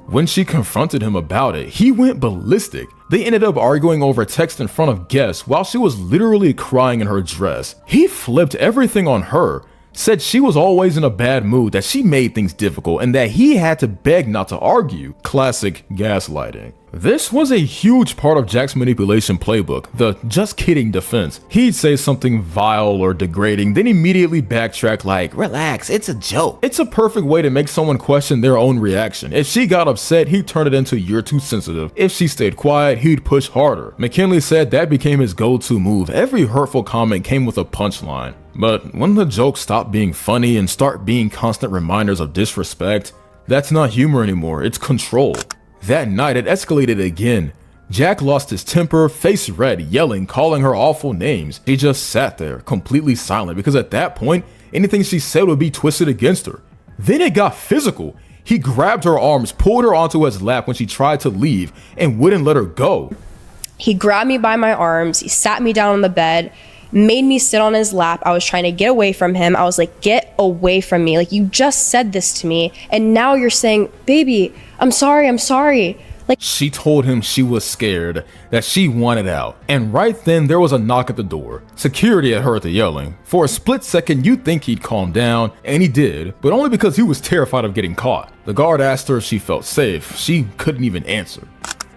When she confronted him about it, he went ballistic. They ended up arguing over text in front of guests while she was literally crying in her dress. He flipped everything on her, said she was always in a bad mood, that she made things difficult, and that he had to beg not to argue. Classic gaslighting. This was a huge part of Jack's manipulation playbook, the just kidding defense. He'd say something vile or degrading, then immediately backtrack like, "Relax, it's a joke." It's a perfect way to make someone question their own reaction. If she got upset, he'd turn it into "you're too sensitive." If she stayed quiet, he'd push harder. McKinley said that became his go-to move. Every hurtful comment came with a punchline. But when the jokes stop being funny and start being constant reminders of disrespect, that's not humor anymore, it's control. That night it escalated again. Jack lost his temper, face red, yelling, calling her awful names. He just sat there, completely silent, because at that point, anything she said would be twisted against her. Then it got physical. He grabbed her arms, pulled her onto his lap when she tried to leave, and wouldn't let her go. He grabbed me by my arms, he sat me down on the bed, made me sit on his lap. I was trying to get away from him. I was like, "Get away from me. Like, you just said this to me, and now you're saying, baby, I'm sorry. Like, she told him she was scared, that she wanted out. And right then there was a knock at the door. Security had heard the yelling. For a split second you'd think he'd calm down, and he did, but only because he was terrified of getting caught. The guard asked her if she felt safe. She couldn't even answer.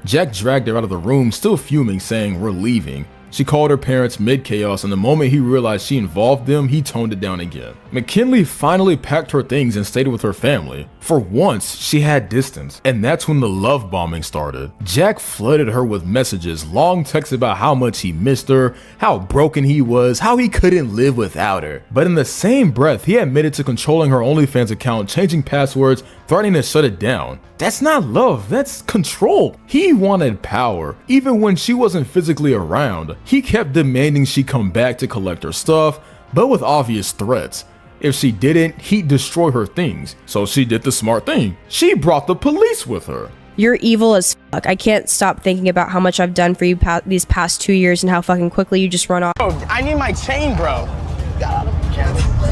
Jack dragged her out of the room, still fuming, saying, "We're leaving." She called her parents mid-chaos, and the moment he realized she involved them, he toned it down again. McKinley finally packed her things and stayed with her family. For once, she had distance, and that's when the love bombing started. Jack flooded her with messages, long texts about how much he missed her, how broken he was, how he couldn't live without her. But in the same breath, he admitted to controlling her OnlyFans account, changing passwords, threatening to shut it down. That's not love, that's control. He wanted power. Even when she wasn't physically around, he kept demanding she come back to collect her stuff, but with obvious threats. If she didn't, he'd destroy her things. So she did the smart thing. She brought the police with her. You're evil as fuck. I can't stop thinking about how much I've done for you these past 2 years and how fucking quickly you just run off. Bro, I need my chain, bro.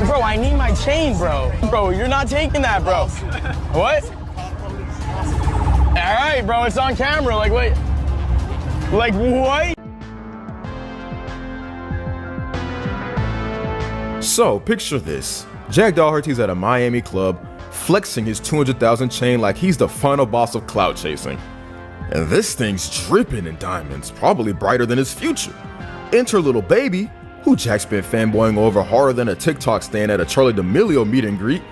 Bro, I need my chain, bro. Bro, you're not taking that, bro. What? All right, bro, it's on camera. Like, wait. Like, what? So, picture this. Jack Doherty's at a Miami club, flexing his $200,000 chain like he's the final boss of cloud chasing. And this thing's dripping in diamonds, probably brighter than his future. Enter Lil Baby, who Jack's been fanboying over harder than a TikTok stand at a Charli D'Amelio meet and greet.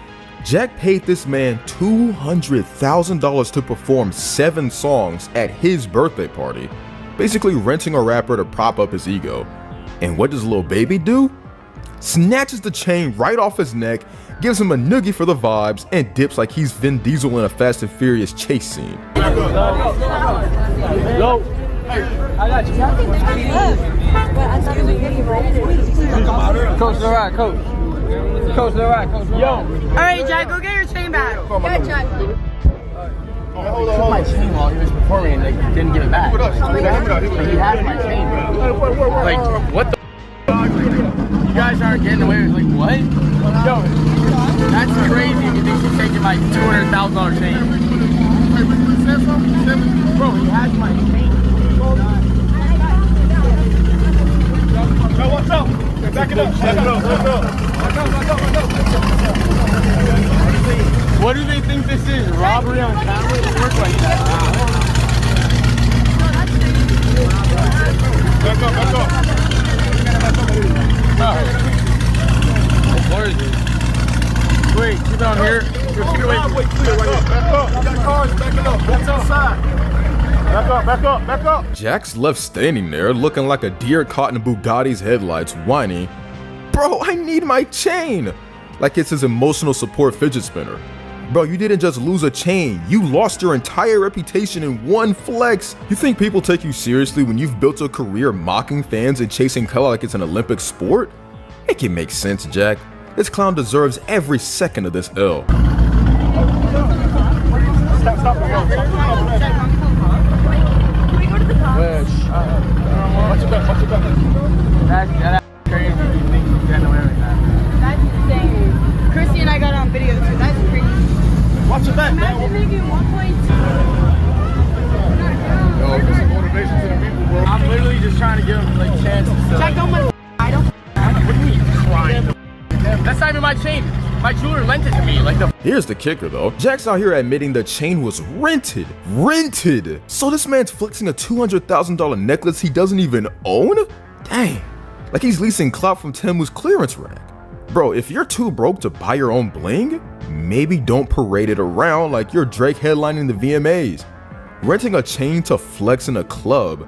Jack paid this man $200,000 to perform 7 songs at his birthday party, basically renting a rapper to prop up his ego. And what does Lil Baby do? Snatches the chain right off his neck, gives him a noogie for the vibes, and dips like he's Vin Diesel in a Fast and Furious chase scene. Go. I got you. Coach, all right, coach. Coach, all right, coach. Yo. All right, Jack, go get your chain back. Get Jack. He took my chain while he was performing and like, didn't give it back. Like, he had my chain, bro. Like, what the You guys aren't getting away with, like, what? Yo, that's crazy if you think he's taking my $200,000 chain. Bro, he has my chain. Yo, what's up? Back it up. Back it up. Back up. What do they think this is? Robbery on camera? It doesn't work like that. Back up. What is this? Wait, keep it on here. Just get away from me. Back up. You got cars backing up. That's outside. Back up. Jack's left standing there looking like a deer caught in Bugatti's headlights, whining, "Bro, I need my chain!" Like it's his emotional support fidget spinner. Bro, you didn't just lose a chain, you lost your entire reputation in one flex. You think people take you seriously when you've built a career mocking fans and chasing color like it's an Olympic sport? Make it make sense, Jack. This clown deserves every second of this L. Stop. Watch your back. That's crazy. You think he's getting away with that? That's insane. Chrissy and I got on video too. That's crazy. Watch your back. Imagine making 1.2. Yo, this is motivation to the people, bro. I'm literally just trying to give him like chances. Jack, don't want to. I don't. What do you mean trying to? That's not even my chain. My jeweler lent it to me. Like the. Here's the kicker though. Jack's out here admitting the chain was rented. So this man's flexing a $200,000 necklace he doesn't even own? Dang. Like he's leasing clout from Temu's clearance rack. Bro, if you're too broke to buy your own bling, maybe don't parade it around like you're Drake headlining the VMAs. Renting a chain to flex in a club,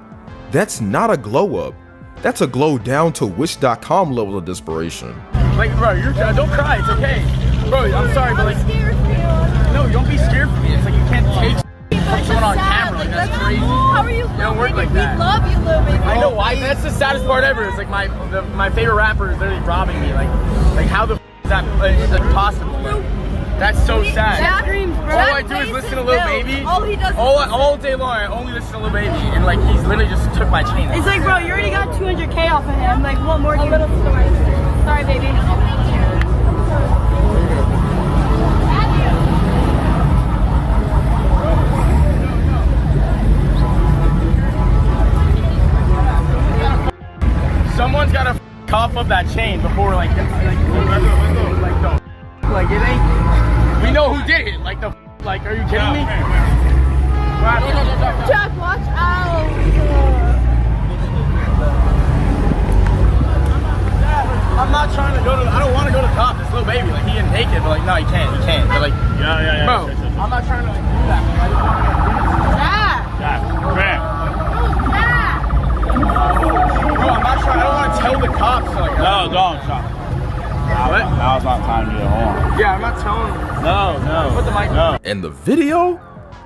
that's not a glow up. That's a glow down to wish.com level of desperation. Like, bro, don't cry. It's okay. Bro, I'm sorry, but like, no, don't be scared for me. It's like you can't take someone on camera. Like, that's crazy. How are you? It don't work like that. We love you, Lil Baby. I know why. That's the saddest part ever. It's like my favorite rapper is literally robbing me. Like how the is that possible? That's so sad. Jack dreams, bro. All I do is listen to Lil Baby. All he does. All day long, I only listen to Lil Baby, and like he's literally just took my chain. It's like, bro, you already got 200K off of him. Like, what more do you? A little story. Sorry, baby. Someone's gotta cough up that chain before like it ain't. We know who did it. Like are you kidding me? Jack, watch out. I'm not trying to go to. I don't want to go to cops. It's Lil Baby. Like he getting naked, but like no, he can't. But like yeah. Bro, I'm not trying to like do that. I just want to get Jack. Come here. Bro, I'm not trying. I don't want to tell the cops. Like, No, don't stop. What? Now's not time to get home. Yeah, I'm not telling them. No. Put the mic. No. And the video?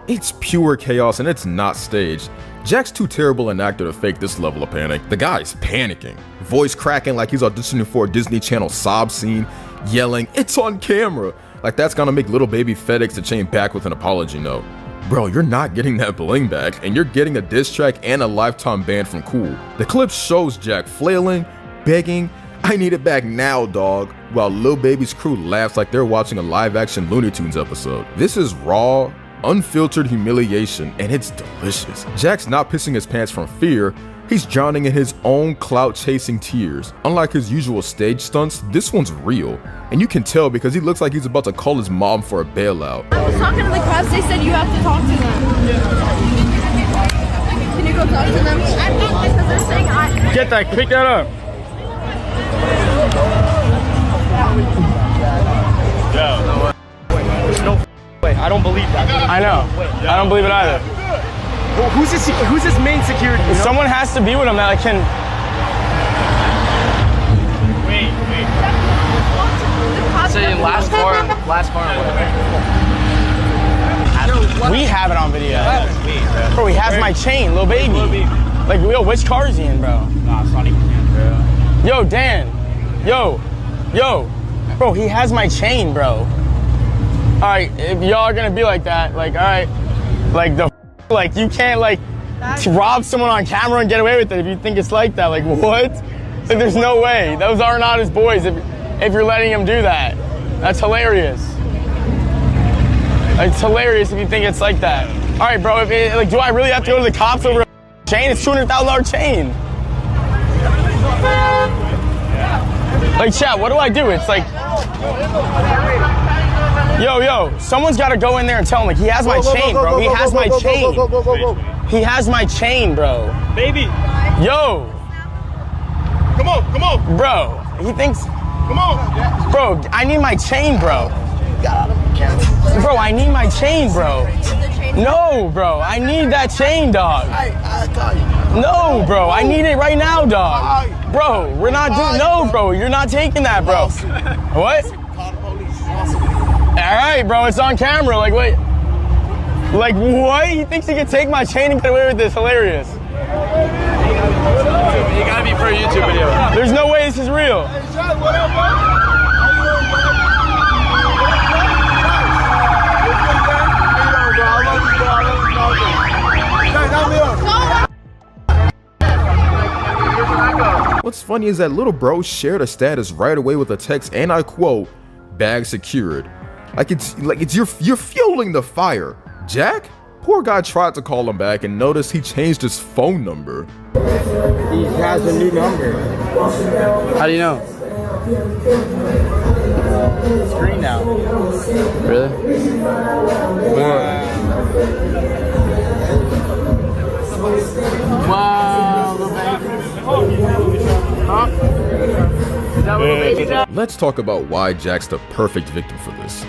It's pure chaos and it's not staged. Jack's too terrible an actor to fake this level of panic. The guy's panicking, voice cracking like he's auditioning for a Disney Channel sob scene, yelling, "It's on camera!" Like that's gonna make Lil Baby FedEx the chain back with an apology note. Bro, you're not getting that bling back, and you're getting a diss track and a lifetime ban from Cool. The clip shows Jack flailing, begging, "I need it back now, dog," while Lil Baby's crew laughs like they're watching a live-action Looney Tunes episode. This is raw, unfiltered humiliation, and it's delicious. Jack's not pissing his pants from fear, he's drowning in his own clout-chasing tears. Unlike his usual stage stunts, this one's real, and you can tell because he looks like he's about to call his mom for a bailout. I was talking to the cops, they said you have to talk to them. Can you go talk to them? I can't because they're saying Get that, pick that up. Yo. No way. I don't believe that. I know. I don't believe it either. Well, who's his main security? If someone has to be with him that I can. Wait. Saying last car. We have it on video. Bro, he has my chain, Lil Baby. Like, yo, which car is he in, bro? Nah, it's not even him, bro. Yo, Dan. Yo. Bro, he has my chain, bro. Alright, if y'all are gonna be like that, like, alright. Like, like, you can't, like, rob someone on camera and get away with it if you think it's like that. Like, what? Like, there's no way. Those are not his boys if you're letting him do that. That's hilarious. Like, it's hilarious if you think it's like that. Alright, bro, like, do I really have to go to the cops over a chain? It's $200,000 chain. Like, chat, what do I do? It's like, yo, someone's got to go in there and tell him, like, he has my chain, bro. He has my chain. He has my chain, bro. Baby. Yo. Come on. Bro, he thinks. Come on. Bro, I need my chain, bro. Bro, I need my chain, bro. No, bro, I need that chain, dog. No, bro, I need it right now, dog. Bro, we're not doing, no, bro, you're not taking that, bro. What? All right, bro, it's on camera. Like, wait. Like, what? He thinks he can take my chain and get away with this? Hilarious. You gotta be for a YouTube video. There's no way this is real. What's funny is that little bro shared a status right away with a text, and I quote, "Bag secured." Like it's you're fueling the fire. Jack? Poor guy tried to call him back and noticed he changed his phone number. He has a new number. How do you know? Screen now. Really? Wow, Lil Baby. Huh? Is that Lil Baby? Let's talk about why Jack's the perfect victim for this.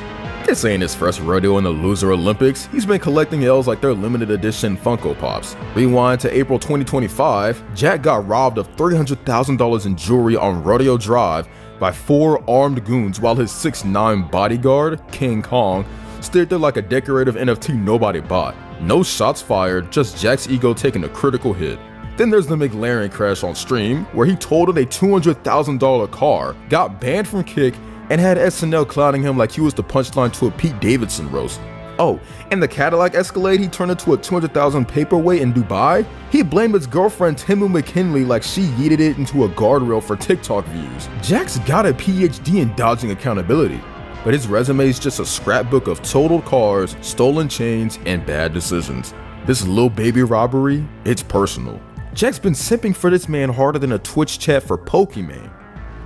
This ain't his first rodeo in the Loser Olympics. He's been collecting L's like they're limited edition Funko Pops. Rewind to April 2025, Jack got robbed of $300,000 in jewelry on Rodeo Drive by 4 armed goons while his 6'9" bodyguard, King Kong, stood there like a decorative NFT nobody bought. No shots fired, just Jack's ego taking a critical hit. Then there's the McLaren crash on stream, where he totaled a $200,000 car, got banned from Kick, and had SNL clowning him like he was the punchline to a Pete Davidson roast. Oh, and the Cadillac Escalade he turned into a $200,000 paperweight in Dubai? He blamed his girlfriend Timu McKinley like she yeeted it into a guardrail for TikTok views. Jack's got a PhD in dodging accountability, but his resume is just a scrapbook of totaled cars, stolen chains, and bad decisions. This Lil Baby robbery, it's personal. Jack's been simping for this man harder than a Twitch chat for Pokemon.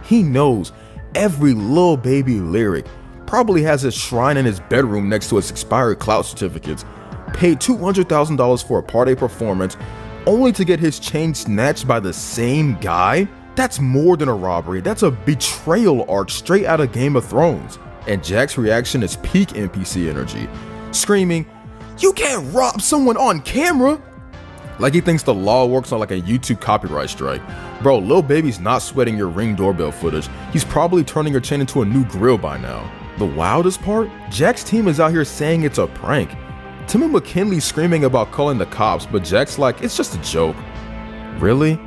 He knows every Lil Baby lyric, probably has his shrine in his bedroom next to his expired clout certificates, paid $200,000 for a party performance, only to get his chain snatched by the same guy? That's more than a robbery, that's a betrayal arc straight out of Game of Thrones. And Jack's reaction is peak NPC energy, screaming, "You can't rob someone on camera!" Like he thinks the law works on like a YouTube copyright strike. Bro, Lil Baby's not sweating your Ring doorbell footage. He's probably turning your chain into a new grill by now. The wildest part? Jack's team is out here saying it's a prank. Tim and McKinley screaming about calling the cops, but Jack's like, it's just a joke. Really?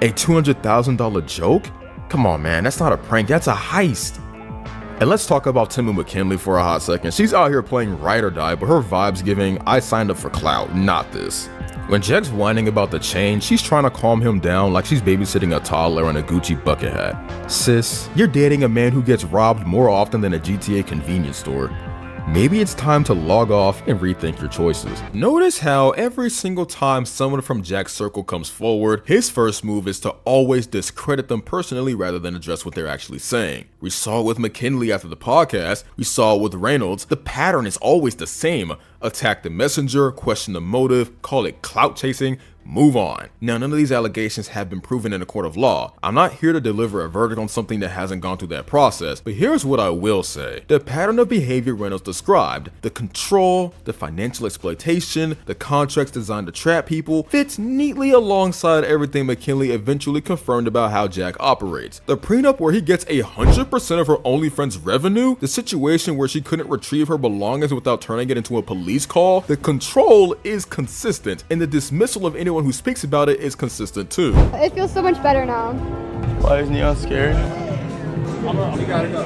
A $200,000 joke? Come on, man, that's not a prank, that's a heist. And let's talk about Timu McKinley for a hot second. She's out here playing ride or die, but her vibe's giving, I signed up for clout, not this. When Jack's whining about the chain, she's trying to calm him down like she's babysitting a toddler in a Gucci bucket hat. Sis, you're dating a man who gets robbed more often than a GTA convenience store. Maybe it's time to log off and rethink your choices. Notice how every single time someone from Jack's circle comes forward, his first move is to always discredit them personally rather than address what they're actually saying. We saw it with McKinley after the podcast, we saw it with Reynolds. The pattern is always the same. Attack the messenger, question the motive, call it clout chasing, move on. Now, none of these allegations have been proven in a court of law. I'm not here to deliver a verdict on something that hasn't gone through that process, but here's what I will say. The pattern of behavior Reynolds described, the control, the financial exploitation, the contracts designed to trap people, fits neatly alongside everything McKinley eventually confirmed about how Jack operates. The prenup where he gets 100% of her OnlyFriends revenue, the situation where she couldn't retrieve her belongings without turning it into a police call, the control is consistent, and the dismissal of anyone who speaks about it is consistent too. It feels so much better now. Why is Neon scared? You gotta go.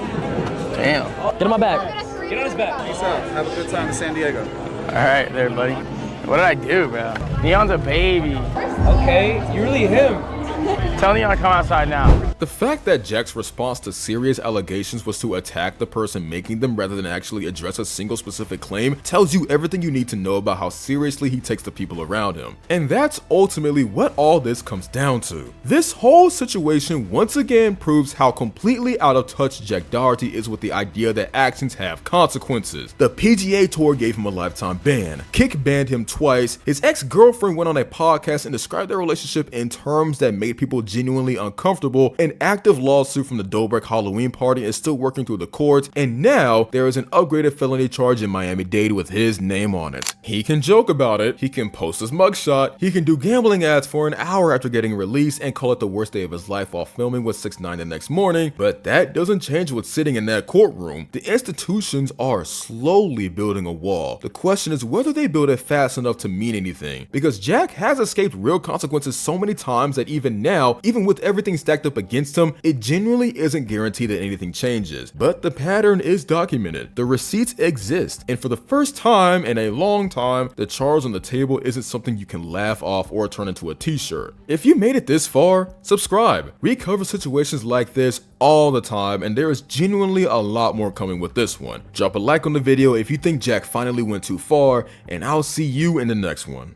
Damn. Get on my back. Get on his back. Peace out. Have a good time in San Diego. All right there, buddy. What did I do, bro? Neon's a baby. Okay, you really him. Tell Neon to come outside now. The fact that Jack's response to serious allegations was to attack the person making them rather than actually address a single specific claim tells you everything you need to know about how seriously he takes the people around him. And that's ultimately what all this comes down to. This whole situation once again proves how completely out of touch Jack Doherty is with the idea that actions have consequences. The PGA Tour gave him a lifetime ban. Kick banned him twice. His ex-girlfriend went on a podcast and described their relationship in terms that made people genuinely uncomfortable, and an active lawsuit from the Dobrik Halloween party is still working through the courts, and now there is an upgraded felony charge in Miami-Dade with his name on it. He can joke about it, he can post his mugshot, he can do gambling ads for an hour after getting released and call it the worst day of his life while filming with 6ix9ine the next morning, but that doesn't change what's sitting in that courtroom. The institutions are slowly building a wall. The question is whether they build it fast enough to mean anything, because Jack has escaped real consequences so many times that even now, even with everything stacked up against him, it genuinely isn't guaranteed that anything changes. But the pattern is documented, the receipts exist, and for the first time in a long time, the charge on the table isn't something you can laugh off or turn into a t-shirt. If you made it this far, subscribe. We cover situations like this all the time, and there is genuinely a lot more coming with this one. Drop a like on the video if you think Jack finally went too far, and I'll see you in the next one.